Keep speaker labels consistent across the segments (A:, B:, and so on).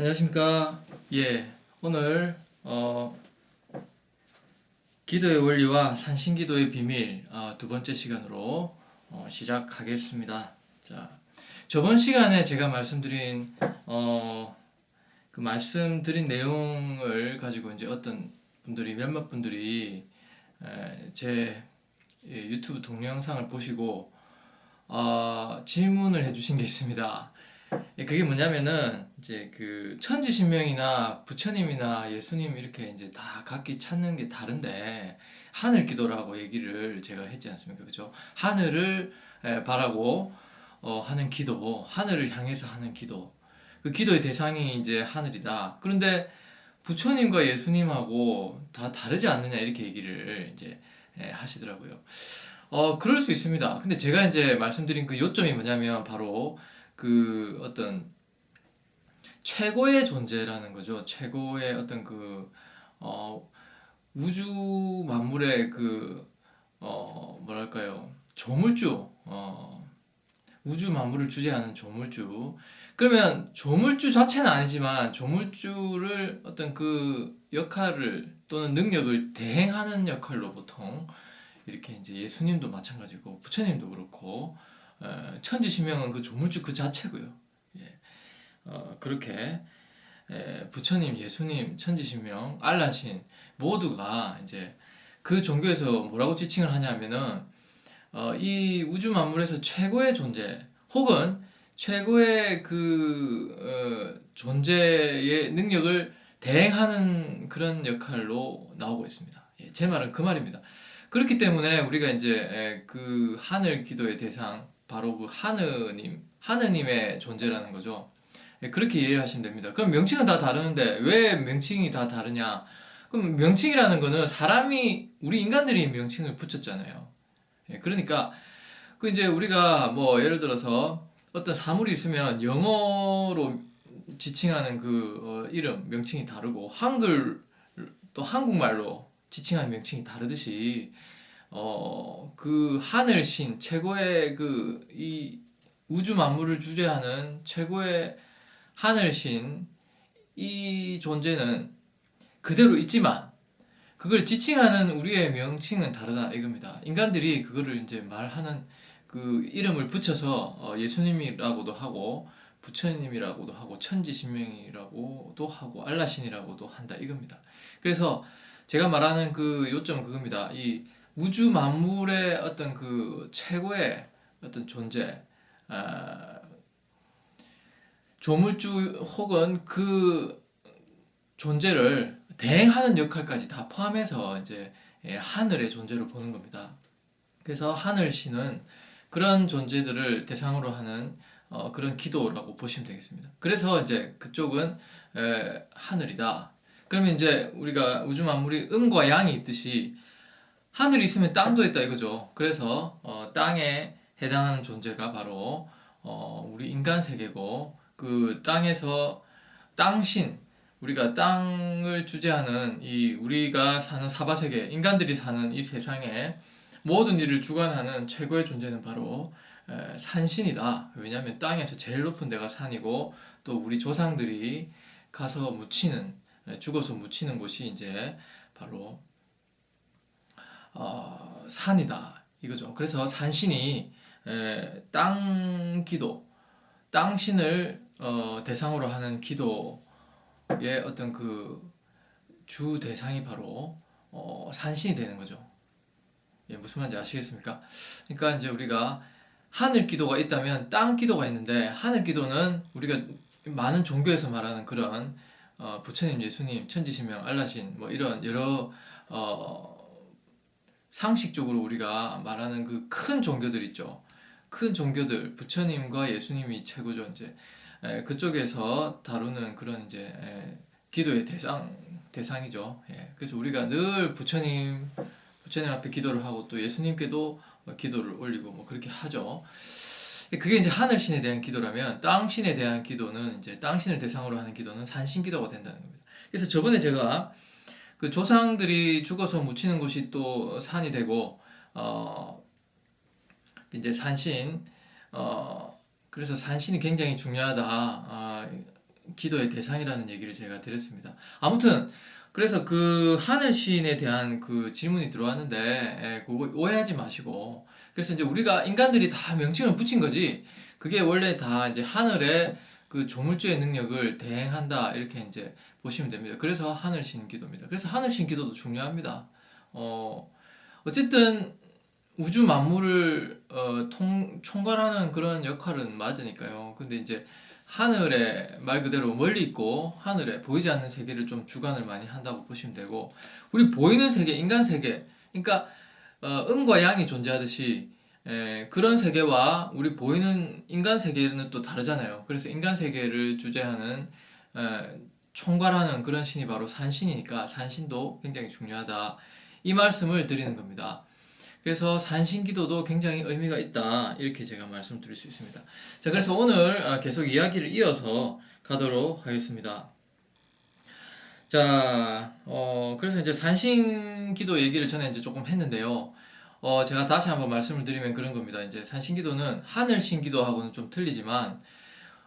A: 안녕하십니까. 오늘 기도의 원리와 산신기도의 비밀 두 번째 시간으로 시작하겠습니다. 자, 저번 시간에 제가 말씀드린 내용을 가지고 이제 몇몇 분들이 제 유튜브 동영상을 보시고 질문을 해주신 게 있습니다. 그게 뭐냐면은 이제 그 천지신명이나 부처님이나 예수님 이렇게 이제 다 각기 찾는 게 다른데 하늘 기도라고 얘기를 제가 했지 않습니까? 그죠? 하늘을 바라고 하는 기도, 하늘을 향해서 하는 기도. 그 기도의 대상이 이제 하늘이다. 그런데 부처님과 예수님하고 다 다르지 않느냐 이렇게 얘기를 이제 하시더라고요. 그럴 수 있습니다. 근데 제가 이제 말씀드린 그 요점이 뭐냐면 바로 그 어떤 최고의 존재라는 거죠. 최고의 어떤 어, 우주 만물의 뭐랄까요. 조물주, 우주 만물을 주재하는 조물주. 그러면 조물주 자체는 아니지만 조물주를 어떤 그 역할을 또는 능력을 대행하는 역할로 보통 이렇게 이제 예수님도 마찬가지고 부처님도 그렇고 천지신명은 그 조물주 그 자체고요. 예. 그렇게 부처님, 예수님, 천지신명, 알라신 모두가 이제 그 종교에서 뭐라고 지칭을 하냐면은 이 우주 만물에서 최고의 존재 혹은 최고의 존재의 능력을 대행하는 그런 역할로 나오고 있습니다. 제 말은 그 말입니다. 그렇기 때문에 우리가 이제 그 하늘 기도의 대상 바로 그 하느님의 존재라는 거죠. 그렇게 이해를 하시면 됩니다. 그럼 명칭은 다 다르는데 왜 명칭이 다 다르냐? 그럼 명칭이라는 거는 우리 인간들이 명칭을 붙였잖아요. 그러니까 그 이제 우리가 뭐 예를 들어서 어떤 사물이 있으면 영어로 지칭하는 이름, 명칭이 다르고 또 한국말로 지칭하는 명칭이 다르듯이 그 하늘신 최고의 이 우주 만물을 주재하는 최고의 하늘신 이 존재는 그대로 있지만 그걸 지칭하는 우리의 명칭은 다르다 이겁니다. 인간들이 그거를 이제 말하는 그 이름을 붙여서 예수님이라고도 하고 부처님이라고도 하고 천지신명이라고도 하고 알라신이라고도 한다 이겁니다. 그래서 제가 말하는 그 요점은 그겁니다. 이 우주 만물의 어떤 그 최고의 어떤 존재, 조물주 혹은 그 존재를 대행하는 역할까지 다 포함해서 이제 하늘의 존재로 보는 겁니다. 그래서 하늘신은 그런 존재들을 대상으로 하는 그런 기도라고 보시면 되겠습니다. 그래서 이제 그쪽은 하늘이다. 그러면 이제 우리가 우주 만물이 음과 양이 있듯이 하늘이 있으면 땅도 있다 이거죠. 그래서 땅에 해당하는 존재가 바로 우리 인간 세계고 그 땅에서 땅신 우리가 땅을 주재하는 우리가 사는 사바세계 인간들이 사는 이 세상에 모든 일을 주관하는 최고의 존재는 바로 산신이다. 왜냐하면 땅에서 제일 높은 데가 산이고 또 우리 조상들이 가서 죽어서 묻히는 곳이 이제 바로 산이다 이거죠. 그래서 산신이 땅신을 대상으로 하는 기도의 어떤 주 대상이 바로 산신이 되는 거죠. 무슨 말인지 아시겠습니까? 그러니까 이제 우리가 하늘 기도가 있다면 땅 기도가 있는데 하늘 기도는 우리가 많은 종교에서 말하는 그런 부처님, 예수님, 천지신명, 알라신 뭐 이런 여러 상식적으로 우리가 말하는 그 큰 종교들 있죠. 큰 종교들 부처님과 예수님이 최고죠. 이제 그쪽에서 다루는 그런 이제 기도의 대상이죠. 그래서 우리가 늘 부처님 앞에 기도를 하고 또 예수님께도 기도를 올리고 뭐 그렇게 하죠. 그게 이제 하늘신에 대한 기도라면 땅신에 대한 기도는 이제 땅신을 대상으로 하는 기도는 산신기도가 된다는 겁니다. 그래서 저번에 제가 그 조상들이 죽어서 묻히는 곳이 또 산이 되고 이제 산신 그래서 산신이 굉장히 중요하다. 기도의 대상이라는 얘기를 제가 드렸습니다. 아무튼 그래서 그 하늘 신에 대한 그 질문이 들어왔는데 그거 오해하지 마시고 그래서 이제 우리가 인간들이 다 명칭을 붙인 거지 그게 원래 다 이제 하늘의 그 조물주의 능력을 대행한다 이렇게 이제 보시면 됩니다. 그래서 하늘신 기도입니다. 그래서 하늘신 기도도 중요합니다. 어쨌든 우주 만물을 총괄하는 그런 역할은 맞으니까요. 근데 이제 하늘에 말 그대로 멀리 있고 하늘에 보이지 않는 세계를 좀 주관을 많이 한다고 보시면 되고 우리 보이는 세계, 인간 세계, 그러니까 음과 양이 존재하듯이 그런 세계와 우리 보이는 인간 세계는 또 다르잖아요. 그래서 인간 세계를 주재하는 총괄하는 그런 신이 바로 산신이니까 산신도 굉장히 중요하다. 이 말씀을 드리는 겁니다. 그래서 산신기도도 굉장히 의미가 있다 이렇게 제가 말씀드릴 수 있습니다. 자, 그래서 오늘 계속 이야기를 이어서 가도록 하겠습니다. 자, 그래서 이제 산신기도 얘기를 전에 이제 조금 했는데요. 제가 다시 한번 말씀을 드리면 그런 겁니다. 이제 산신기도는 하늘신기도하고는 좀 틀리지만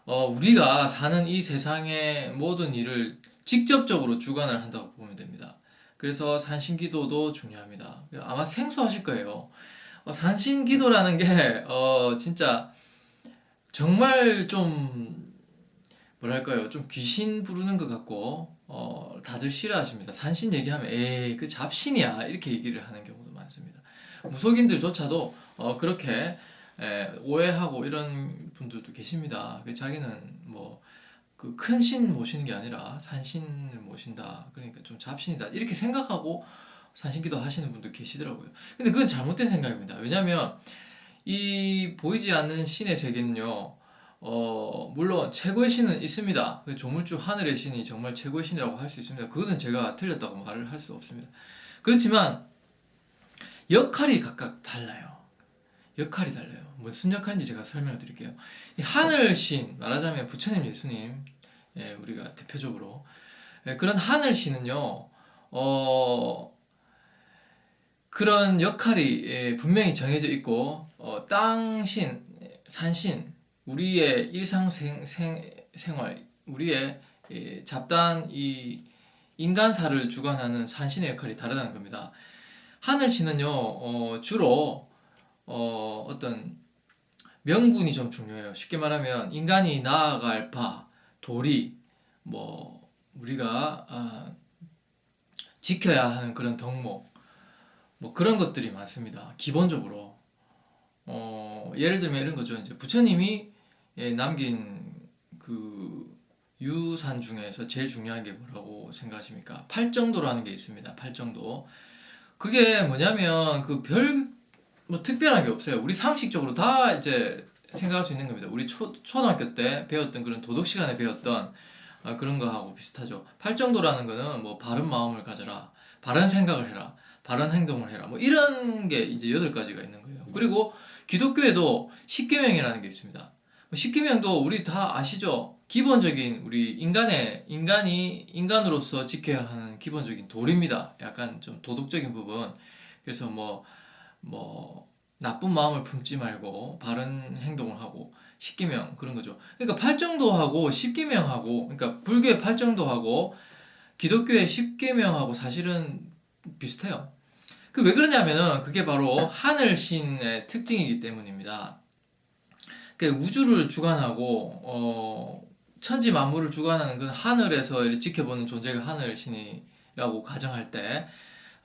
A: 우리가 사는 이 세상의 모든 일을 직접적으로 주관을 한다고 보면 됩니다. 그래서 산신기도도 중요합니다. 아마 생소하실 거예요. 산신기도라는 게 진짜 정말 좀 뭐랄까요, 좀 귀신 부르는 것 같고 다들 싫어하십니다. 산신 얘기하면 에이 그 잡신이야 이렇게 얘기를 하는 경우도 많습니다. 무속인들조차도 그렇게 오해하고 이런 분들도 계십니다. 자기는 뭐 그 큰 신 모시는 게 아니라 산신을 모신다. 그러니까 좀 잡신이다. 이렇게 생각하고 산신기도 하시는 분도 계시더라고요. 근데 그건 잘못된 생각입니다. 왜냐하면 이 보이지 않는 신의 세계는요. 물론 최고의 신은 있습니다. 그 조물주 하늘의 신이 정말 최고의 신이라고 할 수 있습니다. 그거는 제가 틀렸다고 말을 할 수 없습니다. 그렇지만 역할이 각각 달라요. 역할이 달라요. 무슨 역할인지 제가 설명을 드릴게요. 이 하늘신, 말하자면 부처님, 예수님, 우리가 대표적으로 그런 하늘신은요, 그런 역할이 분명히 정해져 있고, 땅신, 산신, 우리의 일상생활, 우리의 잡다한 이 인간사를 주관하는 산신의 역할이 다르다는 겁니다. 하늘신은요, 주로 어떤 명분이 좀 중요해요. 쉽게 말하면 인간이 나아갈 바, 도리, 뭐 우리가 지켜야 하는 그런 덕목, 뭐 그런 것들이 많습니다. 기본적으로 예를 들면 이런 거죠. 이제 부처님이 남긴 그 유산 중에서 제일 중요한 게 뭐라고 생각하십니까? 팔정도라는 게 있습니다. 팔정도. 그게 뭐냐면 뭐 특별한 게 없어요. 우리 상식적으로 다 이제 생각할 수 있는 겁니다. 우리 초등학교 때 배웠던 그런 도덕 시간에 배웠던 그런 거하고 비슷하죠. 팔정도라는 거는 뭐 바른 마음을 가져라, 바른 생각을 해라, 바른 행동을 해라, 뭐 이런 게 이제 8가지가 있는 거예요. 그리고 기독교에도 십계명이라는 게 있습니다. 십계명도 우리 다 아시죠? 기본적인 우리 인간이 인간으로서 지켜야 하는 기본적인 도리입니다. 약간 좀 도덕적인 부분. 그래서 뭐 나쁜 마음을 품지 말고 바른 행동을 하고 십계명 그런 거죠. 그러니까 팔정도하고 십계명하고 그러니까 불교의 팔정도하고 기독교의 십계명하고 사실은 비슷해요. 그 왜 그러냐면은 그게 바로 하늘신의 특징이기 때문입니다. 그 우주를 주관하고 천지 만물을 주관하는 그 하늘에서 이렇게 지켜보는 존재가 하늘신이라고 가정할 때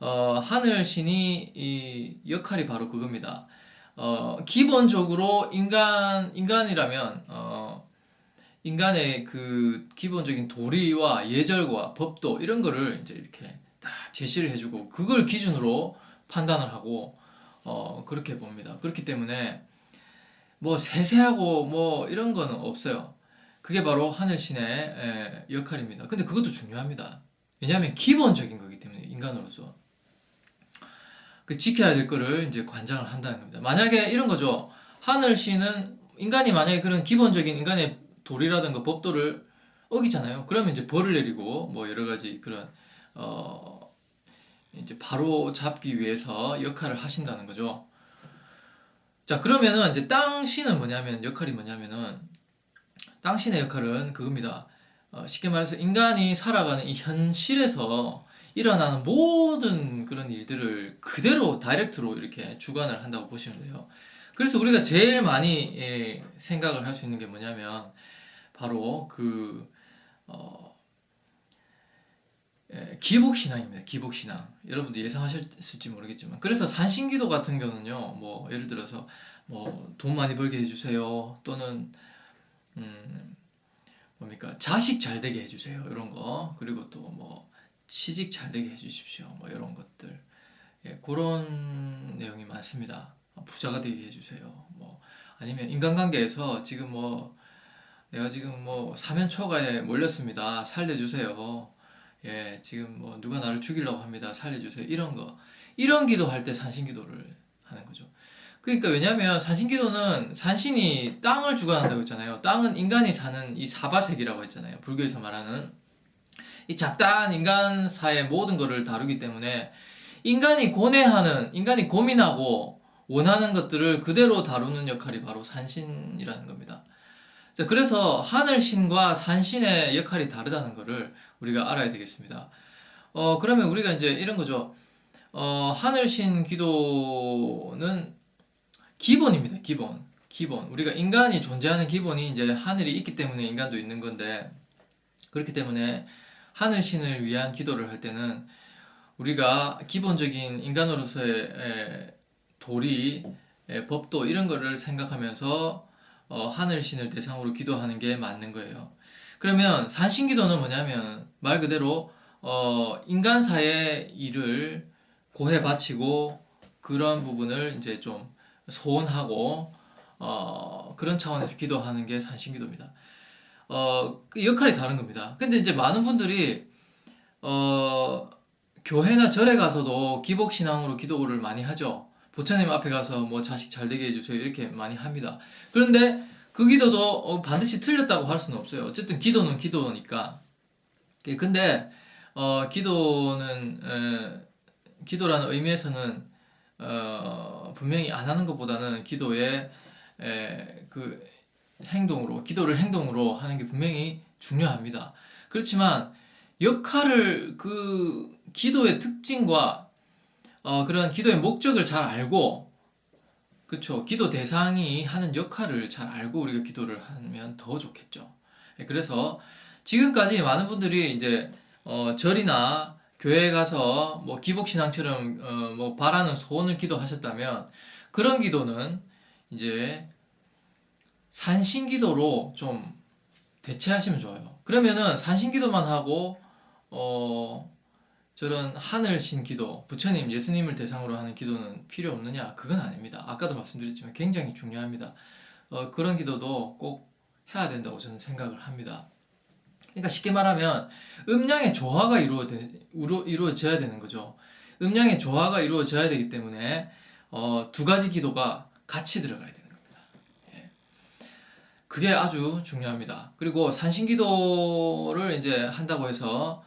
A: 하늘신이 이 역할이 바로 그겁니다. 기본적으로 인간이라면 인간의 그 기본적인 도리와 예절과 법도 이런 거를 이제 이렇게 다 제시를 해주고 그걸 기준으로 판단을 하고 그렇게 봅니다. 그렇기 때문에 뭐 세세하고 뭐 이런 거는 없어요. 그게 바로 하늘신의 역할입니다. 근데 그것도 중요합니다. 왜냐하면 기본적인 거기 때문에 인간으로서 그 지켜야 될 거를 이제 관장을 한다는 겁니다. 만약에 이런 거죠. 하늘신은 인간이 만약에 그런 기본적인 인간의 도리라든가 법도를 어기잖아요. 그러면 이제 벌을 내리고 뭐 여러 가지 그런 이제 바로 잡기 위해서 역할을 하신다는 거죠. 자, 그러면은 이제 땅신은 뭐냐면 역할이 뭐냐면은 땅신의 역할은 그겁니다. 쉽게 말해서 인간이 살아가는 이 현실에서 일어나는 모든 그런 일들을 그대로 다이렉트로 이렇게 주관을 한다고 보시면 돼요. 그래서 우리가 제일 많이 생각을 할 수 있는 게 뭐냐면 바로 어, 기복신앙입니다. 기복신앙. 여러분도 예상하셨을지 모르겠지만. 그래서 산신기도 같은 경우는요, 뭐, 예를 들어서, 뭐, 돈 많이 벌게 해주세요. 또는, 음, 뭡니까, 자식 잘 되게 해주세요. 이런 거. 그리고 또 뭐, 취직 잘 되게 해주십시오. 뭐, 이런 것들. 그런 내용이 많습니다. 부자가 되게 해주세요. 뭐, 아니면 인간관계에서 지금 뭐, 내가 지금 뭐, 사면초가에 몰렸습니다. 살려주세요. 지금 뭐 누가 나를 죽이려고 합니다. 살려주세요. 이런 거. 이런 기도할 때 산신기도를 하는 거죠. 그러니까 왜냐면 산신기도는 산신이 땅을 주관한다고 했잖아요. 땅은 인간이 사는 이 사바세계라고 했잖아요. 불교에서 말하는 이 잡다한 인간사의 모든 것을 다루기 때문에 인간이 고뇌하는, 인간이 고민하고 원하는 것들을 그대로 다루는 역할이 바로 산신이라는 겁니다. 그래서 하늘신과 산신의 역할이 다르다는 것을 우리가 알아야 되겠습니다. 그러면 우리가 이제 이런 거죠. 하늘신 기도는 기본입니다. 기본. 기본. 우리가 인간이 존재하는 기본이 이제 하늘이 있기 때문에 인간도 있는 건데, 그렇기 때문에 하늘신을 위한 기도를 할 때는 우리가 기본적인 인간으로서의 도리, 법도 이런 거를 생각하면서 하늘신을 대상으로 기도하는 게 맞는 거예요. 그러면 산신기도는 뭐냐면 말 그대로 인간사의 일을 고해 바치고 그런 부분을 이제 좀 소원하고 그런 차원에서 기도하는 게 산신기도입니다. 그 역할이 다른 겁니다. 근데 이제 많은 분들이 교회나 절에 가서도 기복신앙으로 기도를 많이 하죠. 부처님 앞에 가서 뭐 자식 잘 되게 해주세요 이렇게 많이 합니다. 그런데 그 기도도 반드시 틀렸다고 할 수는 없어요. 어쨌든 기도는 기도니까. 근데 기도라는 의미에서는 분명히 안 하는 것보다는 기도의 그 기도를 행동으로 하는 게 분명히 중요합니다. 그렇지만 그 기도의 특징과 그런 기도의 목적을 잘 알고, 그쵸, 기도 대상이 하는 역할을 잘 알고 우리가 기도를 하면 더 좋겠죠. 그래서 지금까지 많은 분들이 이제 절이나 교회에 가서 뭐 기복신앙처럼 뭐 바라는 소원을 기도하셨다면 그런 기도는 이제 산신기도로 좀 대체하시면 좋아요. 그러면은 산신기도만 하고 저런 하늘신 기도, 부처님, 예수님을 대상으로 하는 기도는 필요 없느냐? 그건 아닙니다. 아까도 말씀드렸지만 굉장히 중요합니다. 그런 기도도 꼭 해야 된다고 저는 생각을 합니다. 그러니까 쉽게 말하면 음양의 조화가 이루어져야 되는 거죠. 음양의 조화가 이루어져야 되기 때문에 두 가지 기도가 같이 들어가야 되는 겁니다. 예. 그게 아주 중요합니다. 그리고 산신기도를 이제 한다고 해서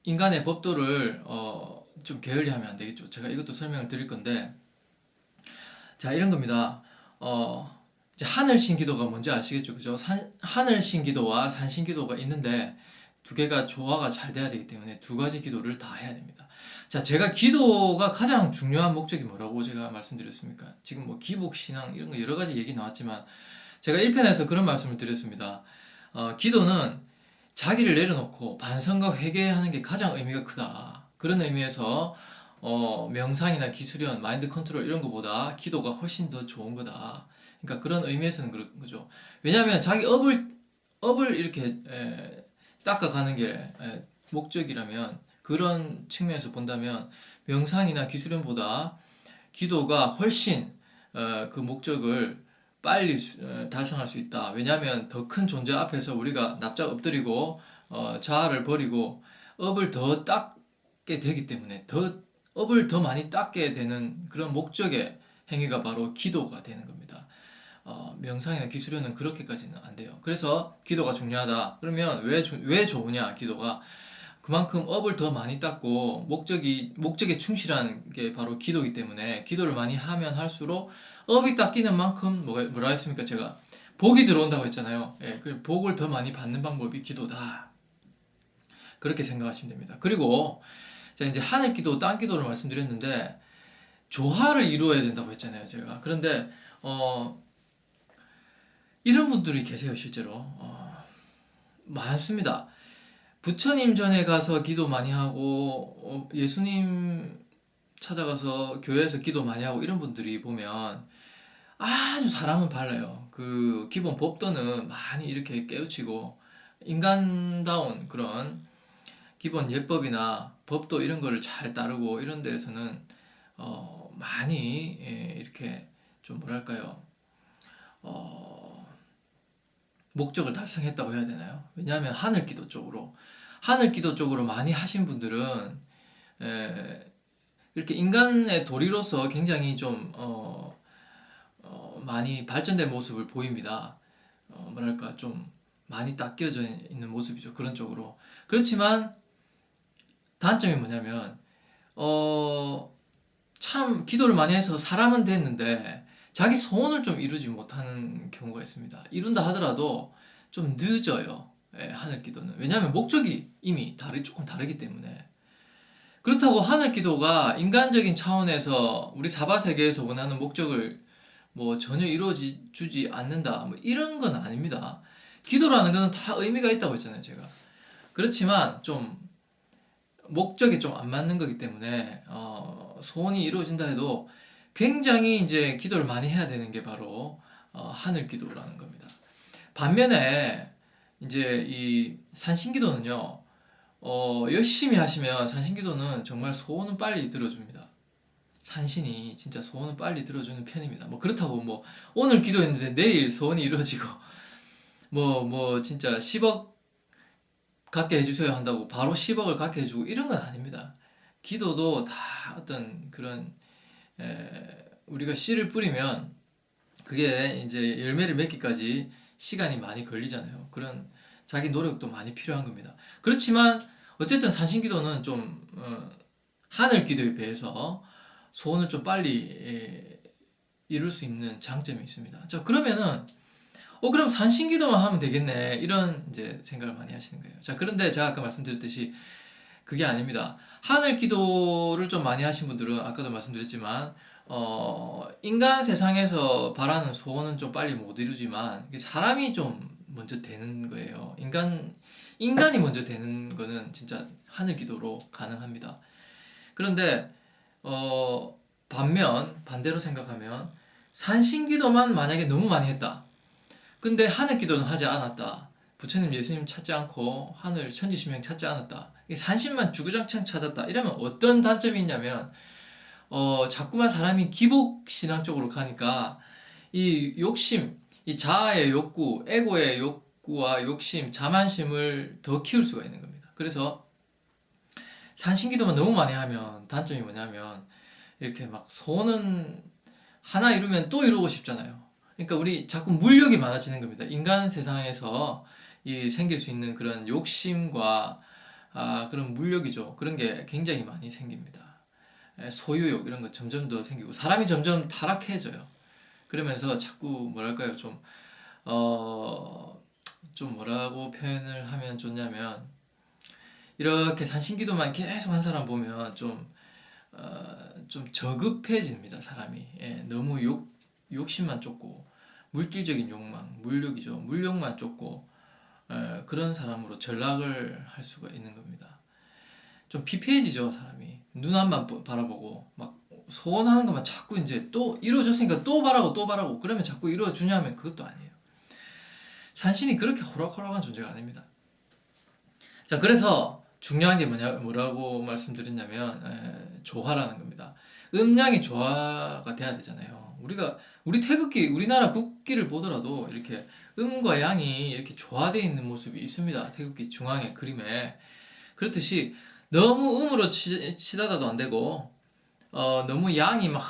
A: 인간의 법도를 좀 게을리하면 안 되겠죠. 제가 이것도 설명을 드릴 건데, 자, 이런 겁니다. 이제 하늘신 기도가 뭔지 아시겠죠? 그죠? 하늘신 기도와 산신 기도가 있는데 두 개가 조화가 잘 돼야 되기 때문에 두 가지 기도를 다 해야 됩니다. 자, 제가 기도가 가장 중요한 목적이 뭐라고 제가 말씀드렸습니까? 지금 뭐 기복신앙 이런 거 여러 가지 얘기 나왔지만 제가 1편에서 그런 말씀을 드렸습니다. 기도는 자기를 내려놓고 반성과 회개하는 게 가장 의미가 크다. 그런 의미에서 명상이나 기수련, 마인드 컨트롤 이런 것보다 기도가 훨씬 더 좋은 거다. 그러니까 그런 의미에서는 그런 거죠. 왜냐하면 자기 업을 이렇게 닦아가는 게 목적이라면 그런 측면에서 본다면 명상이나 기수련보다 기도가 훨씬 그 목적을 빨리 달성할 수 있다. 왜냐하면 더 큰 존재 앞에서 우리가 납작 엎드리고 자아를 버리고 업을 더 닦게 되기 때문에 업을 더 많이 닦게 되는 그런 목적의 행위가 바로 기도가 되는 겁니다. 명상이나 기수련은 그렇게까지는 안 돼요. 그래서 기도가 중요하다. 그러면 왜 좋으냐, 기도가? 그만큼 업을 더 많이 닦고 목적에 충실한 게 바로 기도이기 때문에 기도를 많이 하면 할수록 업이 닦이는 만큼 뭐라 했습니까? 제가 복이 들어온다고 했잖아요. 예, 그 복을 더 많이 받는 방법이 기도다. 그렇게 생각하시면 됩니다. 그리고 제가 이제 하늘 기도, 땅 기도를 말씀드렸는데 조화를 이루어야 된다고 했잖아요, 제가. 그런데 이런 분들이 계세요, 실제로. 많습니다. 부처님 전에 가서 기도 많이 하고 예수님 찾아가서 교회에서 기도 많이 하고 이런 분들이 보면 아주 사람은 발라요. 그 기본 법도는 많이 이렇게 깨우치고 인간다운 그런 기본 예법이나 법도 이런 거를 잘 따르고 이런 데에서는 많이 이렇게 좀 뭐랄까요, 어, 목적을 달성했다고 해야 되나요? 왜냐하면 하늘 기도 쪽으로 많이 하신 분들은 이렇게 인간의 도리로서 굉장히 좀 많이 발전된 모습을 보입니다. 뭐랄까 좀 많이 닦여져 있는 모습이죠. 그런 쪽으로. 그렇지만 단점이 뭐냐면 참 기도를 많이 해서 사람은 됐는데 자기 소원을 좀 이루지 못하는 경우가 있습니다. 이룬다 하더라도 좀 늦어요. 예, 하늘 기도는. 왜냐하면 목적이 이미 조금 다르기 때문에. 그렇다고 하늘 기도가 인간적인 차원에서 우리 사바 세계에서 원하는 목적을 뭐 전혀 이루어주지 않는다. 뭐 이런 건 아닙니다. 기도라는 거는 다 의미가 있다고 했잖아요, 제가. 그렇지만 좀 목적이 좀 안 맞는 거기 때문에 소원이 이루어진다 해도 굉장히 이제 기도를 많이 해야 되는 게 바로 하늘 기도라는 겁니다. 반면에 이제 이 산신기도는요, 열심히 하시면 산신기도는 정말 소원은 빨리 들어줍니다. 산신이 진짜 소원을 빨리 들어주는 편입니다. 뭐 그렇다고 뭐 오늘 기도했는데 내일 소원이 이루어지고 뭐 진짜 10억 갖게 해주셔야 한다고 바로 10억을 갖게 해주고 이런 건 아닙니다. 기도도 다 어떤 그런 우리가 씨를 뿌리면 그게 이제 열매를 맺기까지 시간이 많이 걸리잖아요. 그런 자기 노력도 많이 필요한 겁니다. 그렇지만 어쨌든 산신기도는 좀 하늘 기도에 비해서 소원을 좀 빨리 이룰 수 있는 장점이 있습니다. 자, 그러면은 그럼 산신기도만 하면 되겠네. 이런 이제 생각을 많이 하시는 거예요. 자, 그런데 제가 아까 말씀드렸듯이 그게 아닙니다. 하늘 기도를 좀 많이 하신 분들은 아까도 말씀드렸지만 인간 세상에서 바라는 소원은 좀 빨리 못 이루지만 사람이 좀 먼저 되는 거예요. 인간이 먼저 되는 거는 진짜 하늘 기도로 가능합니다. 그런데 반대로 생각하면 산신기도만 만약에 너무 많이 했다. 근데 하늘 기도는 하지 않았다. 부처님, 예수님 찾지 않고 하늘 천지신명 찾지 않았다. 산신만 주구장창 찾았다. 이러면 어떤 단점이 있냐면 자꾸만 사람이 기복신앙 쪽으로 가니까 이 욕심, 이 자아의 욕구, 에고의 욕구와 욕심, 자만심을 더 키울 수가 있는 겁니다. 그래서 산신기도만 너무 많이 하면 단점이 뭐냐면 이렇게 막 소원은 하나 이루면 또 이루고 싶잖아요. 그러니까 우리 자꾸 물욕이 많아지는 겁니다. 인간 세상에서 생길 수 있는 그런 욕심과 그런 물욕이죠. 그런 게 굉장히 많이 생깁니다. 소유욕 이런 거 점점 더 생기고 사람이 점점 타락해져요. 그러면서 자꾸 뭐랄까요 좀 뭐라고 표현을 하면 좋냐면 이렇게 산신기도만 계속 한 사람 보면 좀 저급해집니다, 사람이. 너무 욕심만 쫓고 물질적인 욕망, 물욕이죠. 물욕만 쫓고 그런 사람으로 전락을 할 수가 있는 겁니다. 좀 피폐해지죠, 사람이. 눈 앞만 바라보고 막 소원하는 것만 자꾸 이제 또 이루어졌으니까 또 바라고 또 바라고 그러면 자꾸 이루어주냐면 그것도 아니에요. 산신이 그렇게 호락호락한 존재가 아닙니다. 자, 그래서 중요한 게 뭐라고 말씀드렸냐면 조화라는 겁니다. 음양이 조화가 돼야 되잖아요. 우리 태극기, 우리나라 국기를 보더라도 이렇게 음과 양이 이렇게 조화되어 있는 모습이 있습니다. 태극기 중앙에 그림에. 그렇듯이 너무 음으로 치닫아도 안 되고 너무 양이 막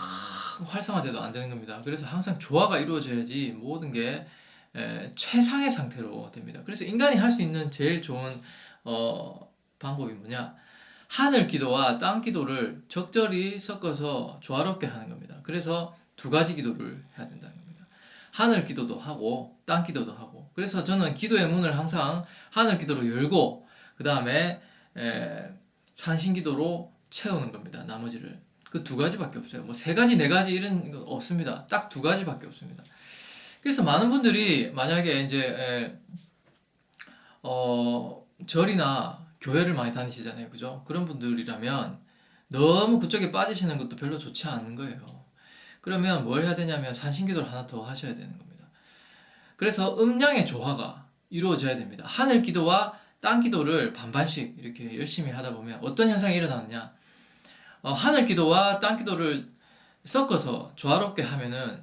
A: 활성화돼도 안 되는 겁니다. 그래서 항상 조화가 이루어져야지 모든 게 최상의 상태로 됩니다. 그래서 인간이 할 수 있는 제일 좋은 방법이 뭐냐? 하늘 기도와 땅 기도를 적절히 섞어서 조화롭게 하는 겁니다. 그래서 두 가지 기도를 해야 된다는 겁니다. 하늘 기도도 하고 땅 기도도 하고, 그래서 저는 기도의 문을 항상 하늘 기도로 열고 그 다음에 산신 기도로 채우는 겁니다. 나머지를 그 두 가지밖에 없어요. 뭐 세 가지 네 가지 이런 거 없습니다. 딱 두 가지밖에 없습니다. 그래서 많은 분들이 만약에 이제 절이나 교회를 많이 다니시잖아요, 그죠? 그런 분들이라면 너무 그쪽에 빠지시는 것도 별로 좋지 않은 거예요. 그러면 뭘 해야 되냐면 산신기도를 하나 더 하셔야 되는 겁니다. 그래서 음양의 조화가 이루어져야 됩니다. 하늘 기도와 땅 기도를 반반씩 이렇게 열심히 하다 보면 어떤 현상이 일어나느냐? 하늘 기도와 땅 기도를 섞어서 조화롭게 하면은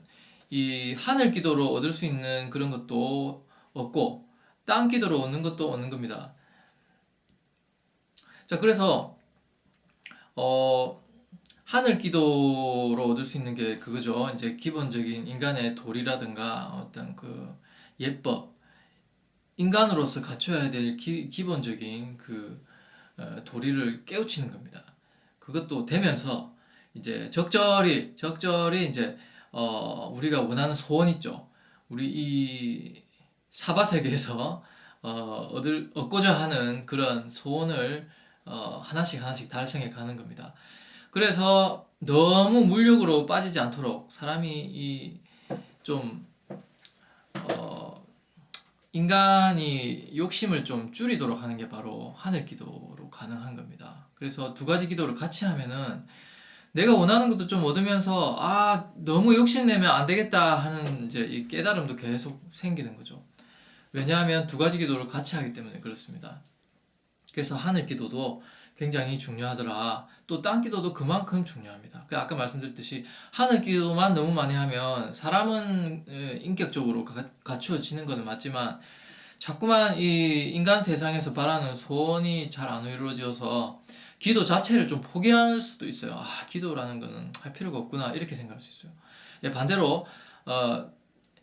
A: 이 하늘 기도로 얻을 수 있는 그런 것도 얻고 땅 기도로 얻는 것도 얻는 겁니다. 자, 그래서 하늘 기도로 얻을 수 있는 게 그거죠. 이제 기본적인 인간의 도리라든가 어떤 그 예법, 인간으로서 갖춰야 될 기본적인 그 도리를 깨우치는 겁니다. 그것도 되면서 이제 적절히 이제 우리가 원하는 소원 있죠. 우리 이 사바 세계에서 얻고자 하는 그런 소원을 하나씩 하나씩 달성해 가는 겁니다. 그래서 너무 물욕으로 빠지지 않도록 사람이 이좀 인간이 욕심을 좀 줄이도록 하는 게 바로 하늘 기도로 가능한 겁니다. 그래서 두 가지 기도를 같이 하면은 내가 원하는 것도 좀 얻으면서 너무 욕심내면 안 되겠다 하는 이제 이 깨달음도 계속 생기는 거죠. 왜냐하면 두 가지 기도를 같이 하기 때문에 그렇습니다. 그래서 하늘 기도도 굉장히 중요하더라. 또 땅 기도도 그만큼 중요합니다. 아까 말씀드렸듯이 하늘 기도만 너무 많이 하면 사람은 인격적으로 갖추어지는 것은 맞지만 자꾸만 이 인간 세상에서 바라는 소원이 잘 안 이루어져서 기도 자체를 좀 포기할 수도 있어요. 기도라는 거는 할 필요가 없구나 이렇게 생각할 수 있어요. 반대로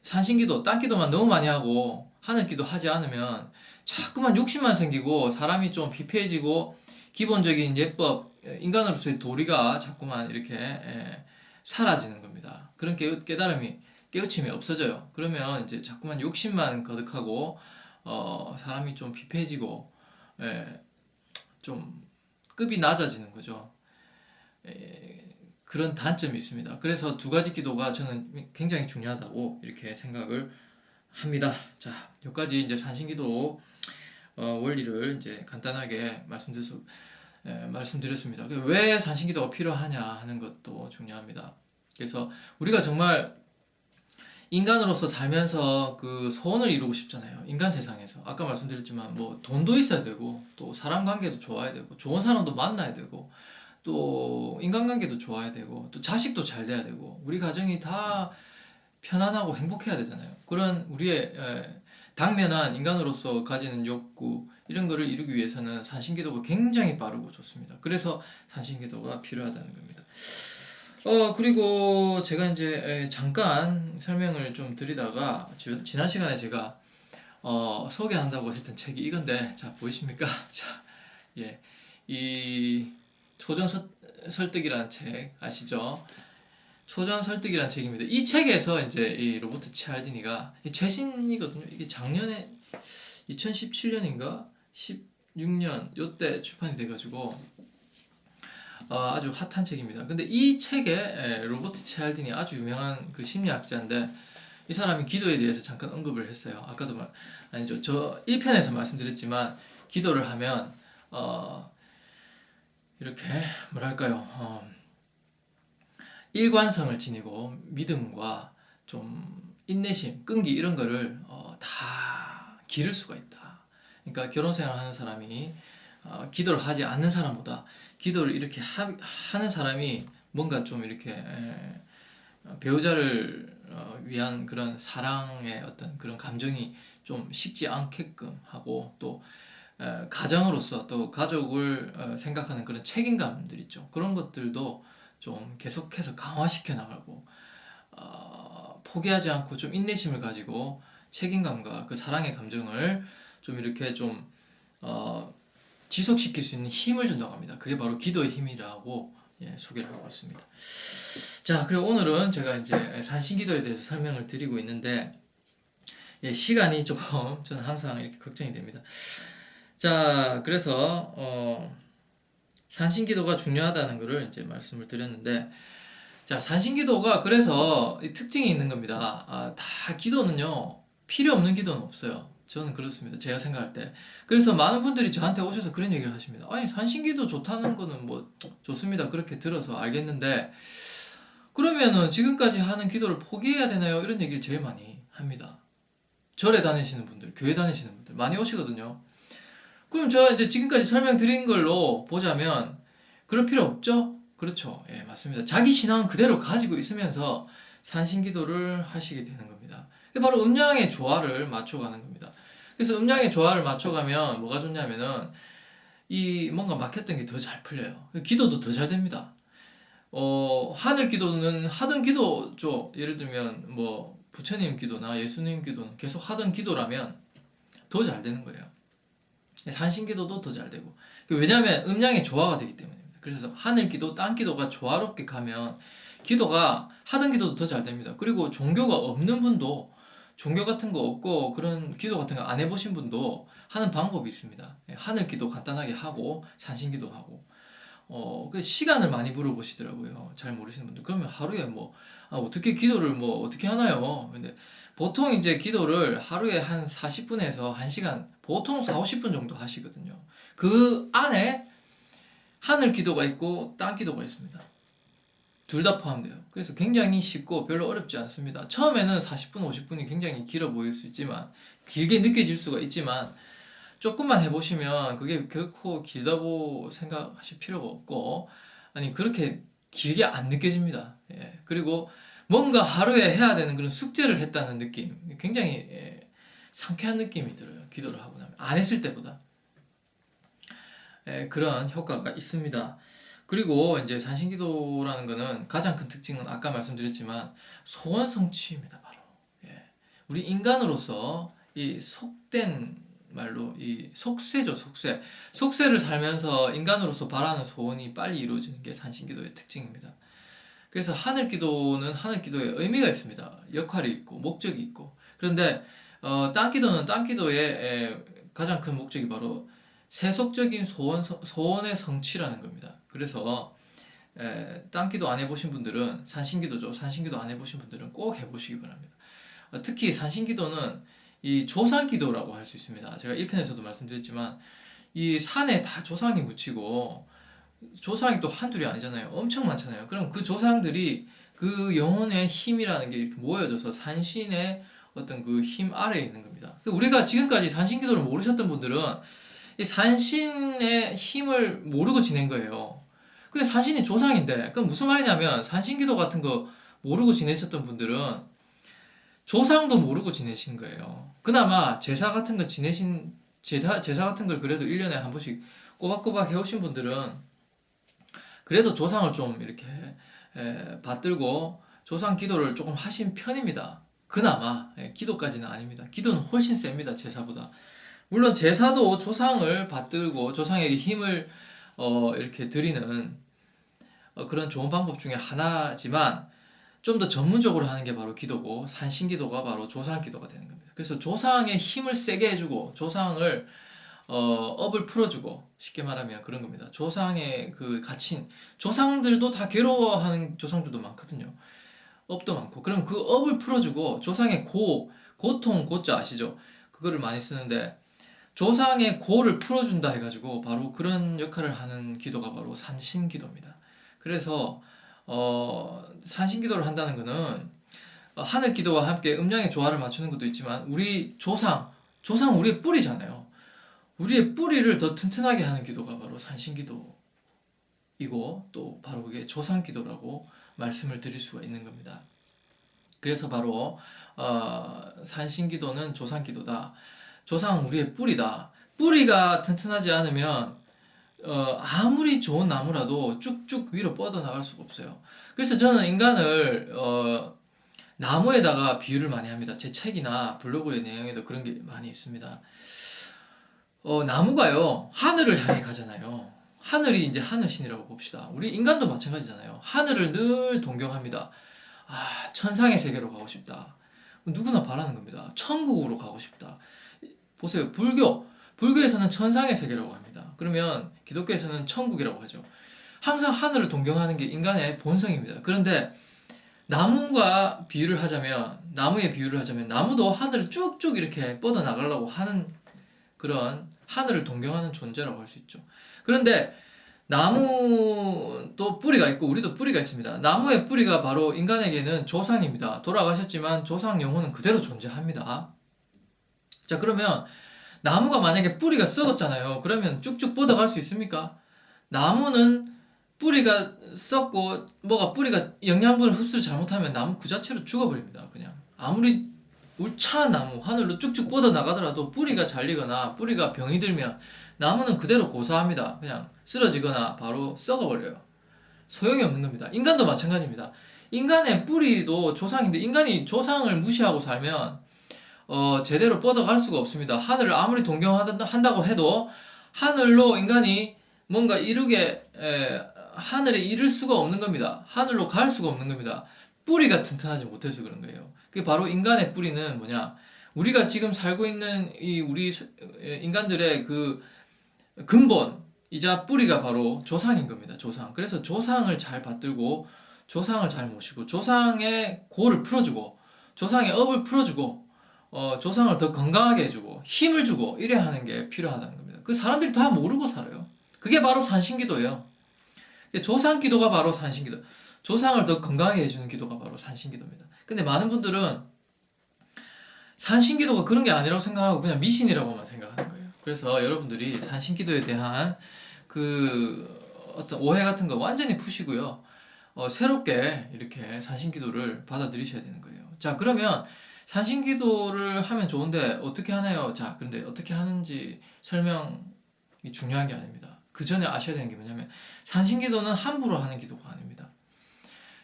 A: 산신기도, 땅기도만 너무 많이 하고 하늘기도 하지 않으면 자꾸만 욕심만 생기고 사람이 좀 피폐해지고 기본적인 예법, 인간으로서의 도리가 자꾸만 이렇게 사라지는 겁니다. 그런 깨우침이 없어져요. 그러면 이제 자꾸만 욕심만 거듭하고 사람이 좀 피폐해지고 좀 급이 낮아지는 거죠. 그런 단점이 있습니다. 그래서 두 가지 기도가 저는 굉장히 중요하다고 이렇게 생각을 합니다. 자, 여기까지 이제 산신기도 원리를 이제 간단하게 말씀드렸습니다. 왜 산신기도가 필요하냐 하는 것도 중요합니다. 그래서 우리가 정말 인간으로서 살면서 그 소원을 이루고 싶잖아요. 인간 세상에서. 아까 말씀드렸지만 뭐 돈도 있어야 되고 또 사람 관계도 좋아야 되고 좋은 사람도 만나야 되고 또 인간관계도 좋아야 되고 또 자식도 잘 돼야 되고 우리 가정이 다 편안하고 행복해야 되잖아요. 그런 우리의 당면한 인간으로서 가지는 욕구 이런 거를 이루기 위해서는 산신기도가 굉장히 빠르고 좋습니다. 그래서 산신기도가 필요하다는 겁니다. 그리고 제가 이제 잠깐 설명을 좀 드리다가 지난 시간에 제가 소개한다고 했던 책이 이건데, 자, 보이십니까? 자, 예. 이 초전 설득이라는 책 아시죠? 초전 설득이라는 책입니다. 이 책에서 이제 이 로버트 치알디니가 최신이거든요. 이게 작년에 2017년인가 16년 요때 출판이 돼가지고 아주 핫한 책입니다. 근데 이 책에 로버트 치알디니 아주 유명한 그 심리학자인데 이 사람이 기도에 대해서 잠깐 언급을 했어요. 아까도 아니죠. 저 1편에서 말씀드렸지만 기도를 하면 이렇게 뭐랄까요? 일관성을 지니고 믿음과 좀 인내심, 끈기 이런 거를 다 기를 수가 있다. 그러니까 결혼 생활 하는 사람이 기도를 하지 않는 사람보다 기도를 이렇게 하는 사람이 뭔가 좀 이렇게 배우자를 위한 그런 사랑의 어떤 그런 감정이 좀 식지 않게끔 하고 또 가정으로서 또 가족을 생각하는 그런 책임감들 있죠. 그런 것들도 좀 계속해서 강화시켜 나가고 포기하지 않고 좀 인내심을 가지고 책임감과 그 사랑의 감정을 좀 이렇게 좀 지속시킬 수 있는 힘을 준다고 합니다. 그게 바로 기도의 힘이라고 예, 소개를 하고 있습니다. 자, 그리고 오늘은 제가 이제 산신기도에 대해서 설명을 드리고 있는데, 예, 시간이 조금 저는 항상 이렇게 걱정이 됩니다. 자, 그래서 산신기도가 중요하다는 것을 이제 말씀을 드렸는데, 자, 산신기도가 그래서 이 특징이 있는 겁니다. 다 기도는요, 필요 없는 기도는 없어요. 저는 그렇습니다. 제가 생각할 때. 그래서 많은 분들이 저한테 오셔서 그런 얘기를 하십니다. 아니, 산신기도 좋다는 거는 뭐 좋습니다. 그렇게 들어서 알겠는데, 그러면은 지금까지 하는 기도를 포기해야 되나요? 이런 얘기를 제일 많이 합니다. 절에 다니시는 분들, 교회 다니시는 분들 많이 오시거든요. 그럼 제가 이제 지금까지 설명드린 걸로 보자면 그럴 필요 없죠? 그렇죠. 예, 맞습니다. 자기 신앙 그대로 가지고 있으면서 산신기도를 하시게 되는 겁니다. 바로 음양의 조화를 맞춰가는 겁니다. 그래서 음양의 조화를 맞춰가면 뭐가 좋냐면은 이 뭔가 막혔던 게 더 잘 풀려요. 기도도 더 잘 됩니다. 하늘 기도는 하던 기도죠. 예를 들면 뭐 부처님 기도나 예수님 기도는 계속 하던 기도라면 더 잘 되는 거예요. 산신기도도 더 잘 되고. 왜냐하면 음양의 조화가 되기 때문입니다. 그래서 하늘 기도, 땅 기도가 조화롭게 가면 기도가 하던 기도도 더 잘 됩니다. 그리고 종교가 없는 분도 종교 같은 거 없고 그런 기도 같은 거 안 해보신 분도 하는 방법이 있습니다. 하늘 기도 간단하게 하고 산신기도 하고 그 시간을 많이 물어보시더라고요. 잘 모르시는 분들. 그러면 하루에 뭐 어떻게 기도를 뭐 어떻게 하나요? 근데 보통 이제 기도를 하루에 한 40분에서 1시간, 보통 4, 50분 정도 하시거든요. 그 안에 하늘 기도가 있고 땅 기도가 있습니다. 둘 다 포함돼요. 그래서 굉장히 쉽고 별로 어렵지 않습니다. 처음에는 40분, 50분이 굉장히 길어 보일 수 있지만, 길게 느껴질 수가 있지만, 조금만 해보시면 그게 결코 길다고 생각하실 필요가 없고, 아니, 그렇게 길게 안 느껴집니다. 예. 그리고 뭔가 하루에 해야 되는 그런 숙제를 했다는 느낌, 굉장히 상쾌한 느낌이 들어요. 기도를 하고 나면. 안 했을 때보다. 그런 효과가 있습니다. 그리고 이제 산신기도라는 거는 가장 큰 특징은 아까 말씀드렸지만 소원 성취입니다. 바로. 예. 우리 인간으로서 이 속된 말로 이 속세죠, 속세. 속세를 살면서 인간으로서 바라는 소원이 빨리 이루어지는 게 산신기도의 특징입니다. 그래서 하늘기도는 하늘기도의 의미가 있습니다. 역할이 있고 목적이 있고. 그런데 땅기도는 땅기도의 가장 큰 목적이 바로 세속적인 소원의 성취라는 겁니다. 그래서 땅기도 안 해보신 분들은 산신기도죠. 산신기도 안 해보신 분들은 꼭 해보시기 바랍니다. 특히 산신기도는 이 조상기도라고 할 수 있습니다. 제가 1편에서도 말씀드렸지만 이 산에 다 조상이 묻히고 조상이 또 한둘이 아니잖아요. 엄청 많잖아요. 그럼 그 조상들이 그 영혼의 힘이라는 게 이렇게 모여져서 산신의 어떤 그 힘 아래에 있는 겁니다. 우리가 지금까지 산신기도를 모르셨던 분들은 이 산신의 힘을 모르고 지낸 거예요. 근데 산신이 조상인데, 그럼 무슨 말이냐면 산신기도 같은 거 모르고 지내셨던 분들은 조상도 모르고 지내신 거예요. 그나마 제사 같은 거 지내신 제사 같은 걸 그래도 1년에 한 번씩 꼬박꼬박 해오신 분들은 그래도 조상을 좀 이렇게 받들고 조상 기도를 조금 하신 편입니다. 그나마 기도까지는 아닙니다. 기도는 훨씬 셉니다. 제사보다. 물론 제사도 조상을 받들고 조상에게 힘을 이렇게 드리는 그런 좋은 방법 중에 하나지만 좀 더 전문적으로 하는 게 바로 기도고 산신기도가 바로 조상기도가 되는 겁니다. 그래서 조상의 힘을 세게 해주고 조상을 업을 풀어주고 쉽게 말하면 그런 겁니다. 조상의 그 갇힌 조상들도 다 괴로워하는 조상들도 많거든요. 업도 많고 그럼 그 업을 풀어주고 조상의 고통 고자 아시죠? 그거를 많이 쓰는데 조상의 고를 풀어준다 해가지고 바로 그런 역할을 하는 기도가 바로 산신기도입니다. 그래서 산신기도를 한다는 것은 하늘 기도와 함께 음양의 조화를 맞추는 것도 있지만 우리 조상 우리의 뿌리잖아요. 우리의 뿌리를 더 튼튼하게 하는 기도가 바로 산신기도이고 또 바로 그게 조상기도라고 말씀을 드릴 수가 있는 겁니다. 그래서 바로 산신기도는 조상기도다. 조상은 우리의 뿌리다. 뿌리가 튼튼하지 않으면 아무리 좋은 나무라도 쭉쭉 위로 뻗어나갈 수가 없어요. 그래서 저는 인간을 나무에다가 비유를 많이 합니다. 제 책이나 블로그의 내용에도 그런 게 많이 있습니다. 나무가요 하늘을 향해 가잖아요. 하늘이 이제 하늘신이라고 봅시다. 우리 인간도 마찬가지잖아요. 하늘을 늘 동경합니다. 아, 천상의 세계로 가고 싶다. 누구나 바라는 겁니다. 천국으로 가고 싶다. 보세요. 불교에서는 천상의 세계라고 합니다. 그러면 기독교에서는 천국이라고 하죠. 항상 하늘을 동경하는 게 인간의 본성입니다. 그런데 나무의 비유를 하자면 나무도 하늘을 쭉쭉 이렇게 뻗어 나가려고 하는 그런 하늘을 동경하는 존재라고 할 수 있죠. 그런데 나무도 뿌리가 있고 우리도 뿌리가 있습니다. 나무의 뿌리가 바로 인간에게는 조상입니다. 돌아가셨지만 조상 영혼은 그대로 존재합니다. 자, 그러면 나무가 만약에 뿌리가 썩었잖아요. 그러면 쭉쭉 뻗어갈 수 있습니까? 나무는 뿌리가 썩고 뿌리가 영양분을 흡수를 잘못하면 나무 그 자체로 죽어버립니다. 그냥 아무리 울창한 나무 하늘로 쭉쭉 뻗어 나가더라도 뿌리가 잘리거나 뿌리가 병이 들면 나무는 그대로 고사합니다. 그냥 쓰러지거나 바로 썩어버려요. 소용이 없는 겁니다. 인간도 마찬가지입니다. 인간의 뿌리도 조상인데 인간이 조상을 무시하고 살면 제대로 뻗어갈 수가 없습니다. 하늘을 아무리 동경한다고 해도 하늘로 인간이 뭔가 하늘에 이를 수가 없는 겁니다. 하늘로 갈 수가 없는 겁니다. 뿌리가 튼튼하지 못해서 그런 거예요. 그게 바로 인간의 뿌리는 뭐냐? 우리가 지금 살고 있는 우리 인간들의 그 근본이자 뿌리가 바로 조상인 겁니다. 조상. 그래서 조상을 잘 받들고 조상을 잘 모시고 조상의 고를 풀어주고 조상의 업을 풀어주고 조상을 더 건강하게 해주고 힘을 주고 이래야 하는 게 필요하다는 겁니다. 그 사람들이 다 모르고 살아요. 그게 바로 산신기도예요. 조상 기도가 바로 산신기도. 조상을 더 건강하게 해주는 기도가 바로 산신기도입니다. 근데 많은 분들은 산신기도가 그런 게 아니라고 생각하고 그냥 미신이라고만 생각하는 거예요. 그래서 여러분들이 산신기도에 대한 어떤 오해 같은 거 완전히 푸시고요. 새롭게 이렇게 산신기도를 받아들이셔야 되는 거예요. 자, 그러면 산신기도를 하면 좋은데 어떻게 하나요? 자, 그런데 어떻게 하는지 설명이 중요한 게 아닙니다. 그 전에 아셔야 되는 게 뭐냐면 산신기도는 함부로 하는 기도가 아닙니다.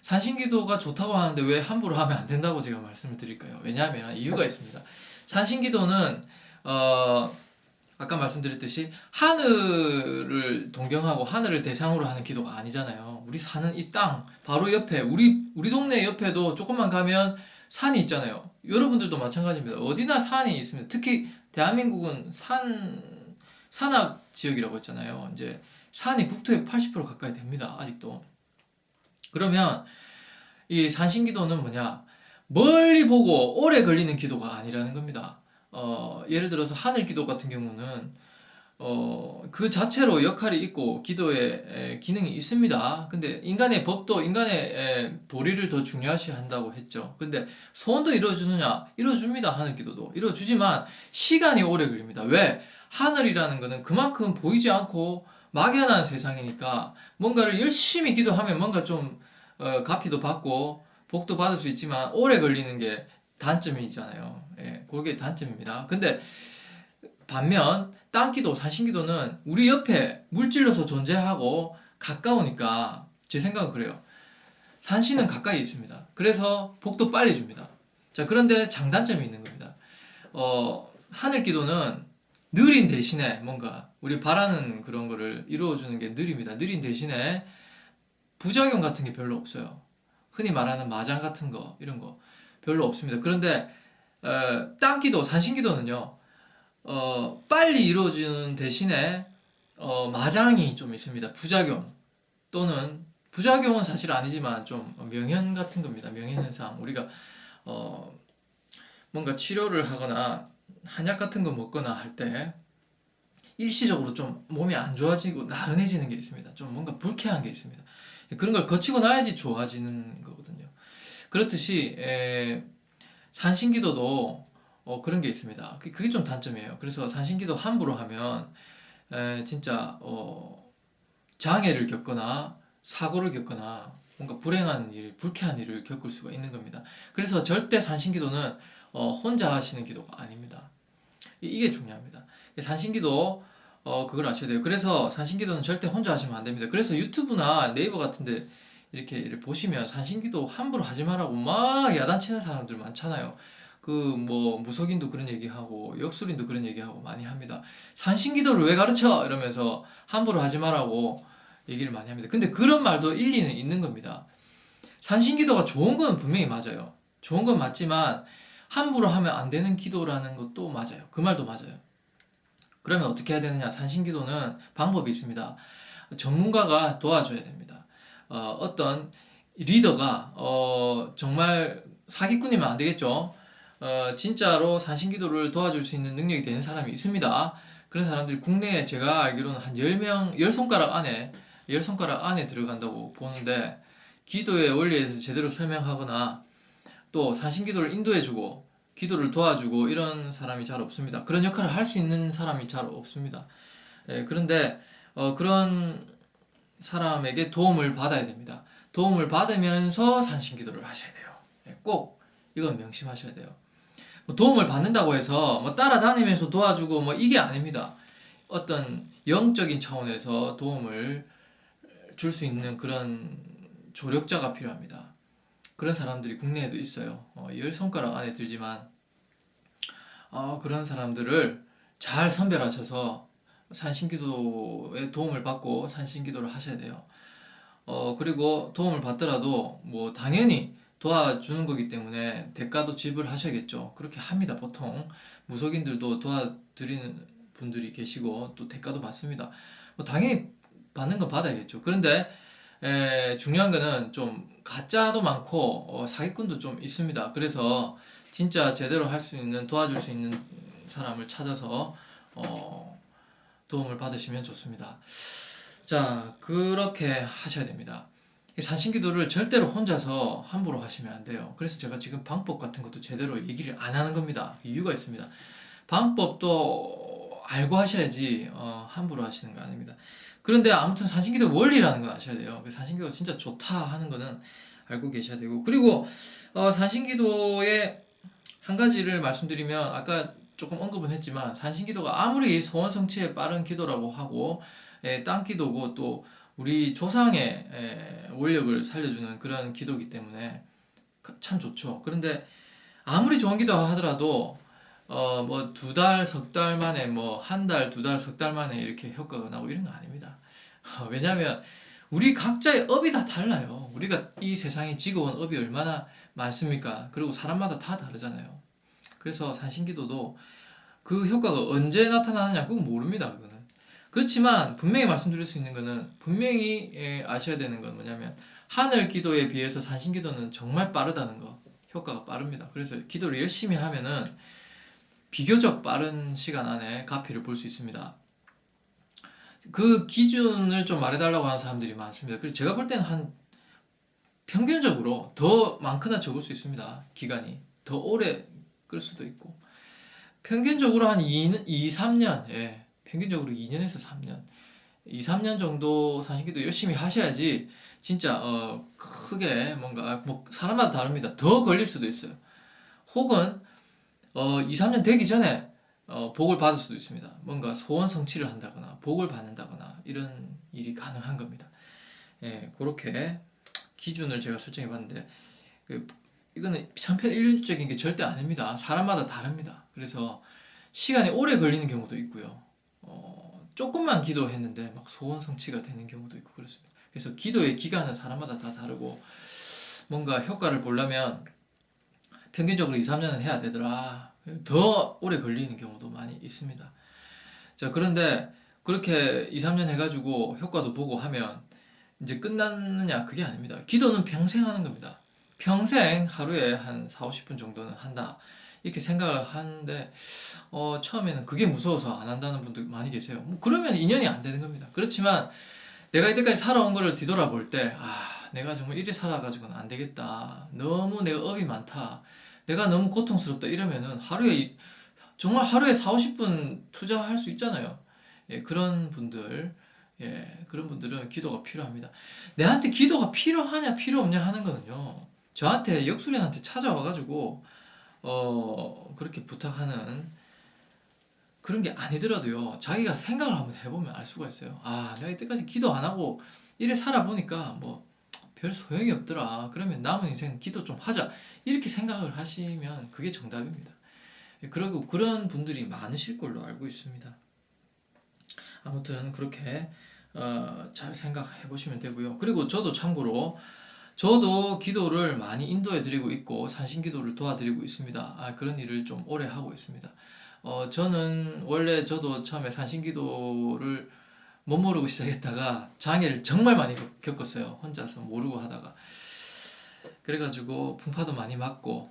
A: 산신기도가 좋다고 하는데 왜 함부로 하면 안 된다고 제가 말씀을 드릴까요? 왜냐하면 이유가 있습니다. 산신기도는 아까 말씀드렸듯이 하늘을 동경하고 하늘을 대상으로 하는 기도가 아니잖아요. 우리 사는 이 땅 바로 옆에 우리 동네 옆에도 조금만 가면 산이 있잖아요. 여러분들도 마찬가지입니다. 어디나 산이 있습니다. 특히 대한민국은 산악 지역이라고 했잖아요. 이제 산이 국토의 80% 가까이 됩니다. 아직도. 그러면 이 산신기도는 뭐냐? 멀리 보고 오래 걸리는 기도가 아니라는 겁니다. 예를 들어서 하늘기도 같은 경우는 그 자체로 역할이 있고 기도에 기능이 있습니다. 근데 인간의 법도 인간의 도리를 더 중요시 한다고 했죠. 근데 소원도 이루어주느냐? 이루어줍니다. 하늘기도도 이루어주지만 시간이 오래 걸립니다. 왜? 하늘이라는 거는 그만큼 보이지 않고 막연한 세상이니까 뭔가를 열심히 기도하면 뭔가 좀 갚이도 받고 복도 받을 수 있지만 오래 걸리는 게 단점이잖아요. 예, 그게 단점입니다. 근데 반면 땅기도, 산신기도는 우리 옆에 물질로서 존재하고 가까우니까 제 생각은 그래요. 산신은 가까이 있습니다. 그래서 복도 빨리 줍니다. 자, 그런데 장단점이 있는 겁니다. 하늘기도는 느린 대신에 뭔가 우리 바라는 그런 거를 이루어주는 게 느립니다. 느린 대신에 부작용 같은 게 별로 없어요. 흔히 말하는 마장 같은 거 이런 거 별로 없습니다. 그런데 땅기도, 산신기도는요 빨리 이루어지는 대신에 마장이 좀 있습니다. 부작용 또는 부작용은 사실 아니지만 좀 명현 같은 겁니다. 명현현상 우리가 뭔가 치료를 하거나 한약 같은 거 먹거나 할 때 일시적으로 좀 몸이 안 좋아지고 나른해지는 게 있습니다. 좀 뭔가 불쾌한 게 있습니다. 그런 걸 거치고 나야지 좋아지는 거거든요. 그렇듯이 산신기도도 그런 게 있습니다. 그게 좀 단점이에요. 그래서 산신기도 함부로 하면 진짜 장애를 겪거나 사고를 겪거나 뭔가 불행한 일, 불쾌한 일을 겪을 수가 있는 겁니다. 그래서 절대 산신기도는 혼자 하시는 기도가 아닙니다. 이게 중요합니다. 산신기도 그걸 아셔야 돼요. 그래서 산신기도는 절대 혼자 하시면 안 됩니다. 그래서 유튜브나 네이버 같은데 이렇게 보시면 산신기도 함부로 하지 말라고 막 야단치는 사람들 많잖아요. 그 뭐 무속인도 그런 얘기하고 역술인도 그런 얘기하고 많이 합니다. 산신기도를 왜 가르쳐? 이러면서 함부로 하지 말라고 얘기를 많이 합니다. 근데 그런 말도 일리는 있는 겁니다. 산신기도가 좋은 건 분명히 맞아요. 좋은 건 맞지만 함부로 하면 안 되는 기도라는 것도 맞아요. 그 말도 맞아요. 그러면 어떻게 해야 되느냐? 산신기도는 방법이 있습니다. 전문가가 도와줘야 됩니다. 어떤 리더가 정말 사기꾼이면 안 되겠죠. 진짜로 산신기도를 도와줄 수 있는 능력이 되는 사람이 있습니다. 그런 사람들이 국내에 제가 알기로는 한 10명, 10손가락 안에 들어간다고 보는데, 기도의 원리에 대해서 제대로 설명하거나 또 산신기도를 인도해주고 기도를 도와주고 이런 사람이 잘 없습니다. 그런 역할을 할 수 있는 사람이 잘 없습니다. 그런데 그런 사람에게 도움을 받아야 됩니다. 도움을 받으면서 산신기도를 하셔야 돼요. 꼭 이건 명심하셔야 돼요. 뭐 도움을 받는다고 해서 뭐 따라다니면서 도와주고 뭐 이게 아닙니다. 어떤 영적인 차원에서 도움을 줄 수 있는 그런 조력자가 필요합니다. 그런 사람들이 국내에도 있어요. 10손가락 안에 들지만 그런 사람들을 잘 선별하셔서 산신기도에 도움을 받고 산신기도를 하셔야 돼요. 그리고 도움을 받더라도 뭐 당연히 도와주는 거기 때문에 대가도 지불하셔야겠죠. 그렇게 합니다. 보통 무속인들도 도와드리는 분들이 계시고 또 대가도 받습니다. 뭐 당연히 받는 건 받아야겠죠. 그런데 중요한 거는 좀 가짜도 많고 사기꾼도 좀 있습니다. 그래서 진짜 제대로 할 수 있는 도와줄 수 있는 사람을 찾아서 도움을 받으시면 좋습니다. 자, 그렇게 하셔야 됩니다. 산신기도를 절대로 혼자서 함부로 하시면 안 돼요. 그래서 제가 지금 방법 같은 것도 제대로 얘기를 안 하는 겁니다. 이유가 있습니다. 방법도 알고 하셔야지 함부로 하시는 거 아닙니다. 그런데 아무튼 산신기도 원리라는 건 아셔야 돼요. 산신기도가 진짜 좋다 하는 거는 알고 계셔야 되고, 그리고 산신기도의 한 가지를 말씀드리면, 아까 조금 언급은 했지만 산신기도가 아무리 소원 성취에 빠른 기도라고 하고 땅기도고 또 우리 조상의 원력을 살려주는 그런 기도이기 때문에 참 좋죠. 그런데 아무리 좋은 기도 하더라도 뭐 2달, 석 달 만에 뭐 1달, 2달, 석 달 만에 이렇게 효과가 나고 이런 거 아닙니다. 왜냐하면 우리 각자의 업이 다 달라요. 우리가 이 세상에 지고온 업이 얼마나 많습니까? 그리고 사람마다 다 다르잖아요. 그래서 산신기도도 그 효과가 언제 나타나느냐 그건 모릅니다. 그거는. 그렇지만 분명히 말씀드릴 수 있는 거는, 분명히 아셔야 되는 건 뭐냐면 하늘 기도에 비해서 산신기도는 정말 빠르다는 거. 효과가 빠릅니다. 그래서 기도를 열심히 하면은 비교적 빠른 시간 안에 가피를 볼 수 있습니다. 그 기준을 좀 말해달라고 하는 사람들이 많습니다. 그래서 제가 볼 때는 한 평균적으로 더 많거나 적을 수 있습니다. 기간이 더 오래 끌 수도 있고, 평균적으로 한 2, 3년, 평균적으로 2년에서 3년, 2, 3년 정도 산신기도 열심히 하셔야지 진짜 크게 뭔가, 뭐 사람마다 다릅니다. 더 걸릴 수도 있어요. 혹은 2, 3년 되기 전에 복을 받을 수도 있습니다. 뭔가 소원 성취를 한다거나 복을 받는다거나 이런 일이 가능한 겁니다. 그렇게 기준을 제가 설정해 봤는데, 이거는 편편일률적인 게 절대 아닙니다. 사람마다 다릅니다. 그래서 시간이 오래 걸리는 경우도 있고요. 조금만 기도했는데 막 소원 성취가 되는 경우도 있고 그렇습니다. 그래서 기도의 기간은 사람마다 다 다르고, 뭔가 효과를 보려면 평균적으로 2, 3년은 해야 되더라. 더 오래 걸리는 경우도 많이 있습니다. 자, 그런데 그렇게 2, 3년 해가지고 효과도 보고 하면 이제 끝났느냐? 그게 아닙니다. 기도는 평생 하는 겁니다. 평생 하루에 한 4, 50분 정도는 한다. 이렇게 생각을 하는데, 처음에는 그게 무서워서 안 한다는 분들 많이 계세요. 뭐 그러면 인연이 안 되는 겁니다. 그렇지만 내가 이때까지 살아온 거를 뒤돌아볼 때, 내가 정말 이리 살아가지고는 안 되겠다. 너무 내가 업이 많다. 내가 너무 고통스럽다. 이러면은 정말 하루에 4, 50분 투자할 수 있잖아요. 그런 분들, 그런 분들은 기도가 필요합니다. 내한테 기도가 필요하냐, 필요 없냐 하는 거는요, 저한테 역술인한테 찾아와가지고, 그렇게 부탁하는 그런 게 아니더라도요, 자기가 생각을 한번 해보면 알 수가 있어요. 내가 이때까지 기도 안 하고 이래 살아보니까 뭐 별 소용이 없더라. 그러면 남은 인생 기도 좀 하자. 이렇게 생각을 하시면 그게 정답입니다. 그리고 그런 분들이 많으실 걸로 알고 있습니다. 아무튼 그렇게 잘 생각해 보시면 되고요. 그리고 저도 참고로 저도 기도를 많이 인도해 드리고 있고 산신기도를 도와드리고 있습니다. 그런 일을 좀 오래 하고 있습니다. 저는 원래 저도 처음에 산신기도를 못 모르고 시작했다가 장애를 정말 많이 겪었어요. 혼자서 모르고 하다가. 그래가지고 풍파도 많이 맞고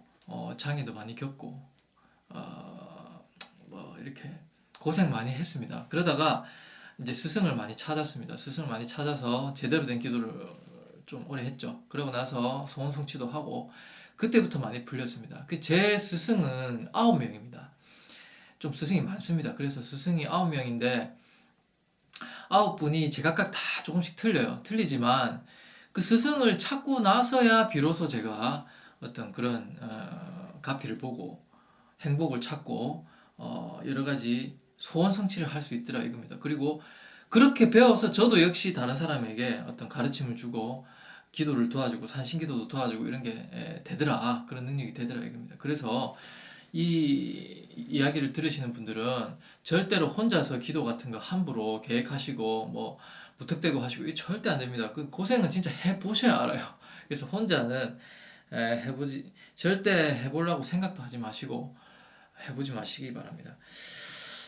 A: 장애도 많이 겪고 뭐 이렇게 고생 많이 했습니다. 그러다가 이제 스승을 많이 찾았습니다. 스승을 많이 찾아서 제대로 된 기도를 좀 오래 했죠. 그러고 나서 소원 성취도 하고 그때부터 많이 풀렸습니다. 제 스승은 9명입니다. 좀 스승이 많습니다. 그래서 스승이 9명인데 9분이 제각각 다 조금씩 틀려요. 틀리지만 그 스승을 찾고 나서야 비로소 제가 어떤 그런 가피를 보고 행복을 찾고 여러 가지 소원 성취를 할 수 있더라 이겁니다. 그리고 그렇게 배워서 저도 역시 다른 사람에게 어떤 가르침을 주고 기도를 도와주고 산신기도도 도와주고 이런 게 되더라. 그런 능력이 되더라 이겁니다. 그래서 이 이야기를 들으시는 분들은 절대로 혼자서 기도 같은 거 함부로 계획하시고 뭐 무턱대고 하시고 이게 절대 안 됩니다. 그 고생은 진짜 해보셔야 알아요. 그래서 혼자는 해보지 절대 해보려고 생각도 하지 마시고 해보지 마시기 바랍니다.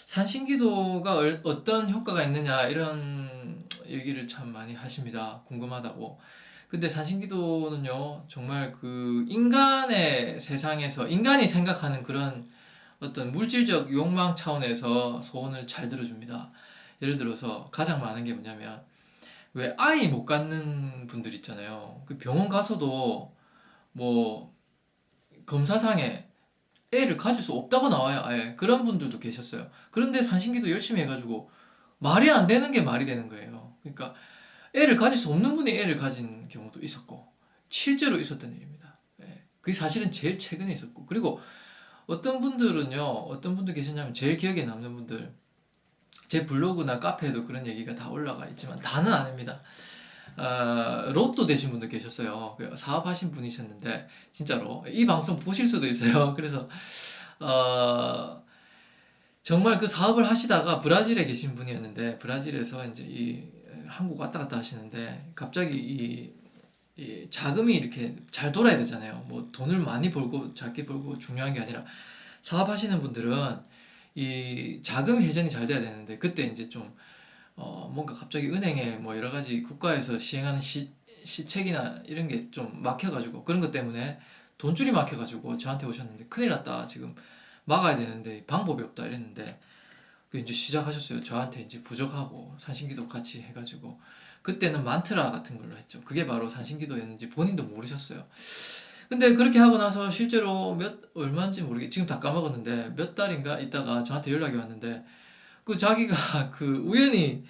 A: 산신기도가 어떤 효과가 있느냐 이런 얘기를 참 많이 하십니다. 궁금하다고. 근데 산신기도는요 정말 그 인간의 세상에서 인간이 생각하는 그런 어떤 물질적 욕망 차원에서 소원을 잘 들어줍니다. 예를 들어서 가장 많은 게 뭐냐면 왜 아이 못 갖는 분들 있잖아요. 그 병원 가서도 뭐 검사상에 애를 가질 수 없다고 나와요. 아예 그런 분들도 계셨어요. 그런데 산신기도 열심히 해가지고 말이 안 되는 게 말이 되는 거예요. 그러니까 애를 가질 수 없는 분이 애를 가진 경우도 있었고 실제로 있었던 일입니다. 그게 사실은 제일 최근에 있었고 그리고 어떤 분들 계셨냐면 제일 기억에 남는 분들 제 블로그나 카페에도 그런 얘기가 다 올라가 있지만 다는 아닙니다. 로또 되신 분들 계셨어요. 사업하신 분이셨는데 진짜로 이 방송 보실 수도 있어요. 그래서 정말 그 사업을 하시다가 브라질에 계신 분이었는데 브라질에서 이제 이 한국 왔다 갔다 하시는데 갑자기 이 자금이 이렇게 잘 돌아야 되잖아요. 뭐 돈을 많이 벌고 작게 벌고 중요한 게 아니라 사업하시는 분들은 이 자금 회전이 잘 돼야 되는데 그때 이제 좀 뭔가 갑자기 은행에 뭐 여러 가지 국가에서 시행하는 시책이나 이런 게 좀 막혀가지고 그런 것 때문에 돈줄이 막혀가지고 저한테 오셨는데 큰일 났다 지금 막아야 되는데 방법이 없다 이랬는데 그 이제 시작하셨어요. 저한테 이제 부적하고 산신기도 같이 해가지고 그때는 만트라 같은 걸로 했죠. 그게 바로 산신기도였는지 본인도 모르셨어요. 근데 그렇게 하고 나서 실제로 얼마인지 모르겠 지금 다 까먹었는데 몇 달인가 있다가 저한테 연락이 왔는데 그 자기가 그 우연히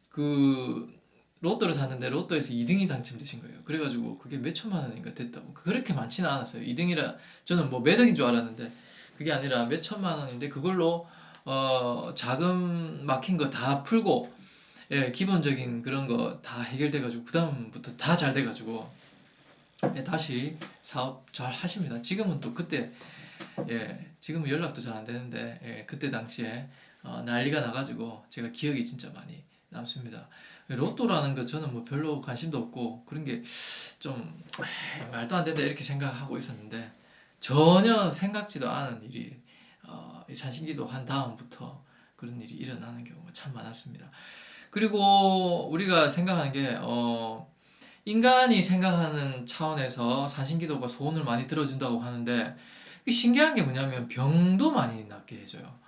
A: 그 로또를 샀는데 로또에서 2등이 당첨되신 거예요. 그래가지고 그게 몇 천만 원인가 됐다고. 그렇게 많지는 않았어요. 2등이라 저는 뭐 몇 억인 줄 알았는데 그게 아니라 몇 천만 원인데 그걸로 자금 막힌 거 다 풀고 기본적인 그런 거 다 해결돼가지고 그 다음부터 다 잘 돼가지고 다시 사업 잘 하십니다. 지금은 또 그때 지금은 연락도 잘 안 되는데 그때 당시에 난리가 나가지고 제가 기억이 진짜 많이 남습니다. 로또라는 거 저는 뭐 별로 관심도 없고 그런 게 좀 말도 안 된다 이렇게 생각하고 있었는데 전혀 생각지도 않은 일이 산신기도 한 다음부터 그런 일이 일어나는 경우가 참 많았습니다. 그리고 우리가 생각하는 게 인간이 생각하는 차원에서 산신기도가 소원을 많이 들어준다고 하는데 신기한 게 뭐냐면 병도 많이 낫게 해줘요.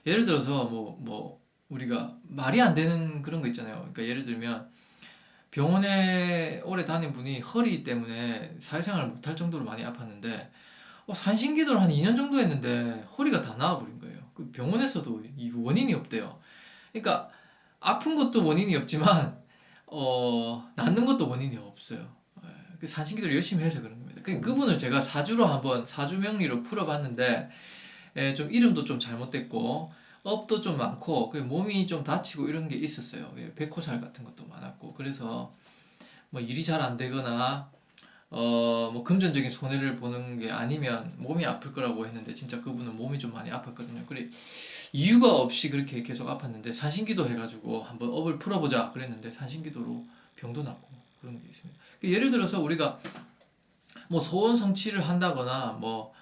A: 예를 들어서 뭐 우리가 말이 안 되는 그런 거 있잖아요. 그러니까 예를 들면 병원에 오래 다닌 분이 허리 때문에 사회생활을 못할 정도로 많이 아팠는데 산신기도를 한 2년 정도 했는데 허리가 다 나아버린 거예요. 그 병원에서도 이 원인이 없대요. 그러니까 아픈 것도 원인이 없지만 낫는 것도 원인이 없어요. 그 산신기도를 열심히 해서 그런 겁니다. 그분을 제가 사주로 한번 사주 명리로 풀어봤는데 좀 이름도 좀 잘못됐고 업도 좀 많고 몸이 좀 다치고 이런 게 있었어요. 백호살 같은 것도 많았고 그래서 뭐 일이 잘 안 되거나 뭐 금전적인 손해를 보는 게 아니면 몸이 아플 거라고 했는데 진짜 그분은 몸이 좀 많이 아팠거든요. 그래 이유가 없이 그렇게 계속 아팠는데 산신기도 해가지고 한번 업을 풀어보자 그랬는데 산신기도로 병도 낫고 그런 게 있습니다. 예를 들어서 우리가 뭐 소원 성취를 한다거나 뭐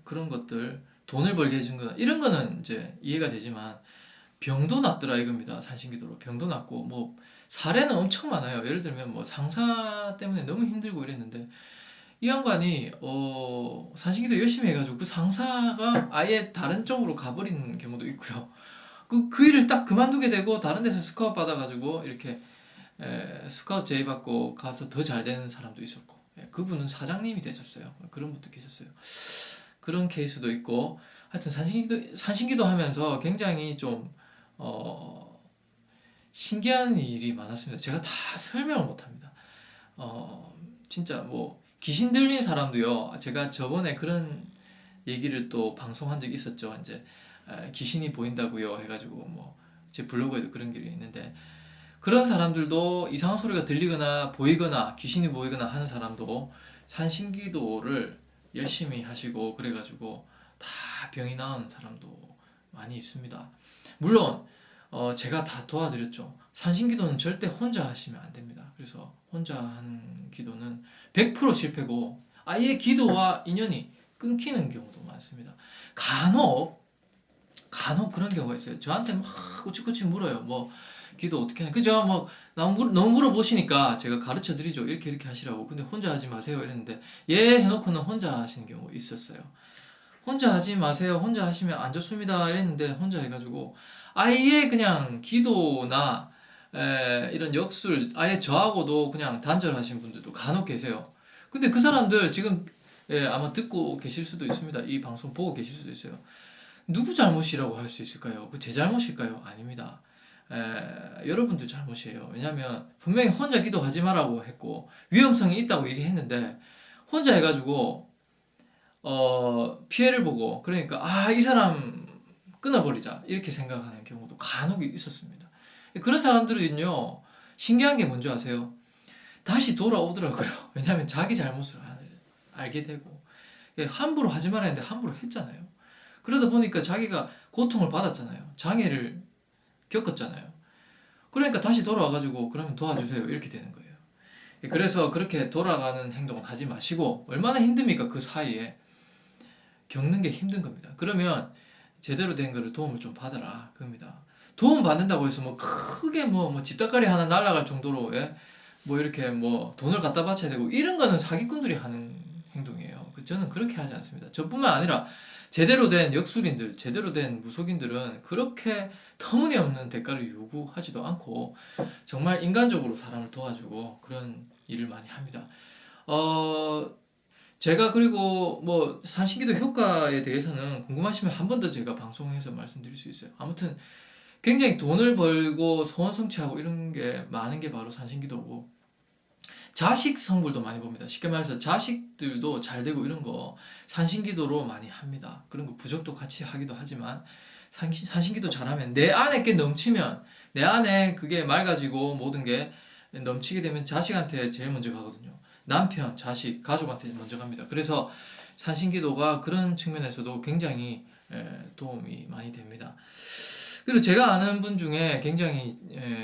A: 그런 것들 돈을 벌게 해준 거나 이런 거는 이제 이해가 되지만 병도 낫더라 이겁니다. 산신기도로 병도 낫고 뭐 사례는 엄청 많아요. 예를 들면 뭐 상사 때문에 너무 힘들고 이랬는데 이 양반이 산신기도 열심히 해가지고 그 상사가 아예 다른 쪽으로 가버리는 경우도 있고요. 그 일을 딱 그만두게 되고 다른 데서 스카웃 받아가지고 이렇게 스카웃 제의 받고 가서 더 잘 되는 사람도 있었고 그분은 사장님이 되셨어요. 그런 분도 계셨어요. 그런 케이스도 있고 하여튼 산신기도 하면서 굉장히 좀 신기한 일이 많았습니다. 제가 다 설명을 못합니다. 진짜 뭐 귀신 들린 사람도요. 제가 저번에 그런 얘기를 또 방송한 적이 있었죠. 이제 귀신이 보인다고요 해가지고 뭐 제 블로그에도 그런 게 있는데 그런 사람들도 이상한 소리가 들리거나 보이거나 귀신이 보이거나 하는 사람도 산신기도를 열심히 하시고 그래가지고 다 병이 나은 사람도 많이 있습니다. 물론 제가 다 도와드렸죠. 산신기도는 절대 혼자 하시면 안 됩니다. 그래서 혼자 하는 기도는 100% 실패고 아예 기도와 인연이 끊기는 경우도 많습니다. 간혹 그런 경우가 있어요. 저한테 막 꼬치꼬치 물어요. 뭐 기도 어떻게 하냐. 그죠? 막 너무 물어보시니까 제가 가르쳐 드리죠. 이렇게 하시라고. 근데 혼자 하지 마세요. 이랬는데 예 해놓고는 혼자 하시는 경우 있었어요. 혼자 하지 마세요. 혼자 하시면 안 좋습니다. 이랬는데 혼자 해가지고 아예 그냥 기도나 이런 역술 아예 저하고도 그냥 단절하신 분들도 간혹 계세요. 근데 그 사람들 지금 아마 듣고 계실 수도 있습니다. 이 방송 보고 계실 수도 있어요. 누구 잘못이라고 할 수 있을까요? 그 제 잘못일까요? 아닙니다. 여러분들 잘못이에요. 왜냐하면 분명히 혼자 기도하지 말라고 했고 위험성이 있다고 얘기했는데 혼자 해가지고 피해를 보고 그러니까 이 사람 끊어버리자 이렇게 생각하는 경우도 간혹 있었습니다. 그런 사람들은요 신기한 게 뭔지 아세요? 다시 돌아오더라고요. 왜냐하면 자기 잘못을 알게 되고 함부로 하지 말라 했는데 함부로 했잖아요. 그러다 보니까 자기가 고통을 받았잖아요. 장애를 겪었잖아요. 그러니까 다시 돌아와가지고 그러면 도와주세요 이렇게 되는 거예요. 그래서 그렇게 돌아가는 행동을 하지 마시고 얼마나 힘듭니까 그 사이에 겪는 게 힘든 겁니다. 그러면 제대로 된 거를 도움을 좀 받아라 그겁니다. 도움 받는다고 해서 뭐 크게 뭐 집다까리 하나 날아갈 정도로 뭐 이렇게 뭐 돈을 갖다 바쳐야 되고 이런 거는 사기꾼들이 하는 행동이에요. 저는 그렇게 하지 않습니다. 저뿐만 아니라 제대로 된 역술인들, 제대로 된 무속인들은 그렇게 터무니없는 대가를 요구하지도 않고 정말 인간적으로 사람을 도와주고 그런 일을 많이 합니다. 어, 제가 그리고 뭐 산신기도 효과에 대해서는 궁금하시면 한 번 더 제가 방송에서 말씀드릴 수 있어요. 아무튼 굉장히 돈을 벌고 소원 성취하고 이런 게 많은 게 바로 산신기도고 자식 성불도 많이 봅니다. 쉽게 말해서 자식들도 잘 되고 이런 거 산신기도로 많이 합니다. 그런 거 부적도 같이 하기도 하지만 산신기도 잘하면 내 안에 게 넘치면 내 안에 그게 맑아지고 모든 게 넘치게 되면 자식한테 제일 먼저 가거든요. 남편, 자식, 가족한테 먼저 갑니다. 그래서 산신기도가 그런 측면에서도 굉장히 도움이 많이 됩니다. 그리고 제가 아는 분 중에 굉장히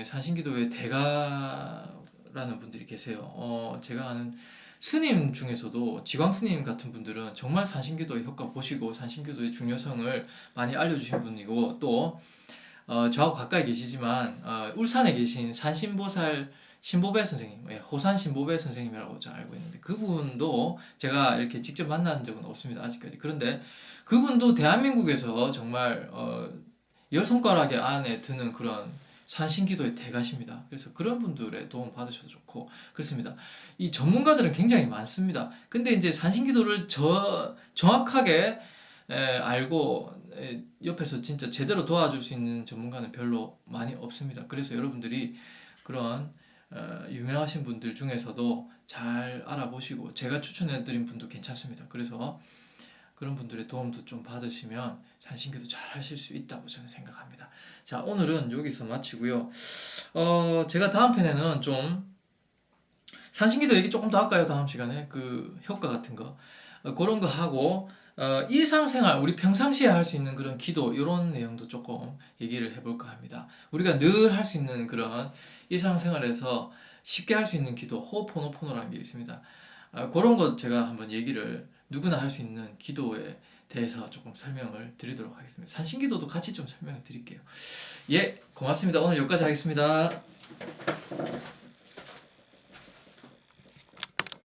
A: 산신기도의 대가라는 분들이 계세요. 제가 아는 스님 중에서도 지광 스님 같은 분들은 정말 산신기도의 효과 보시고 산신기도의 중요성을 많이 알려주신 분이고 또 저하고 가까이 계시지만 울산에 계신 산신보살 신보배 선생님, 호산 신보배 선생님이라고 저 알고 있는데 그분도 제가 이렇게 직접 만난 적은 없습니다 아직까지. 그런데 그분도 대한민국에서 정말 열 손가락에 안에 드는 그런 산신기도의 대가십니다. 그래서 그런 분들의 도움 받으셔도 좋고 그렇습니다. 이 전문가들은 굉장히 많습니다. 근데 이제 산신기도를 정확하게 알고 옆에서 진짜 제대로 도와줄 수 있는 전문가는 별로 많이 없습니다. 그래서 여러분들이 그런 유명하신 분들 중에서도 잘 알아보시고 제가 추천해드린 분도 괜찮습니다. 그래서 그런 분들의 도움도 좀 받으시면 산신기도 잘 하실 수 있다고 저는 생각합니다. 자, 오늘은 여기서 마치고요. 제가 다음 편에는 좀 산신기도 얘기 조금 더 할까요? 다음 시간에 그 효과 같은 거 그런 거 하고 일상생활 우리 평상시에 할 수 있는 그런 기도 이런 내용도 조금 얘기를 해볼까 합니다. 우리가 늘 할 수 있는 그런 일상생활에서 쉽게 할 수 있는 기도 호포노포노라는 게 있습니다. 그런 것 제가 한번 얘기를 누구나 할 수 있는 기도에 대해서 조금 설명을 드리도록 하겠습니다. 산신기도도 같이 좀 설명을 드릴게요. 예, 고맙습니다. 오늘 여기까지 하겠습니다.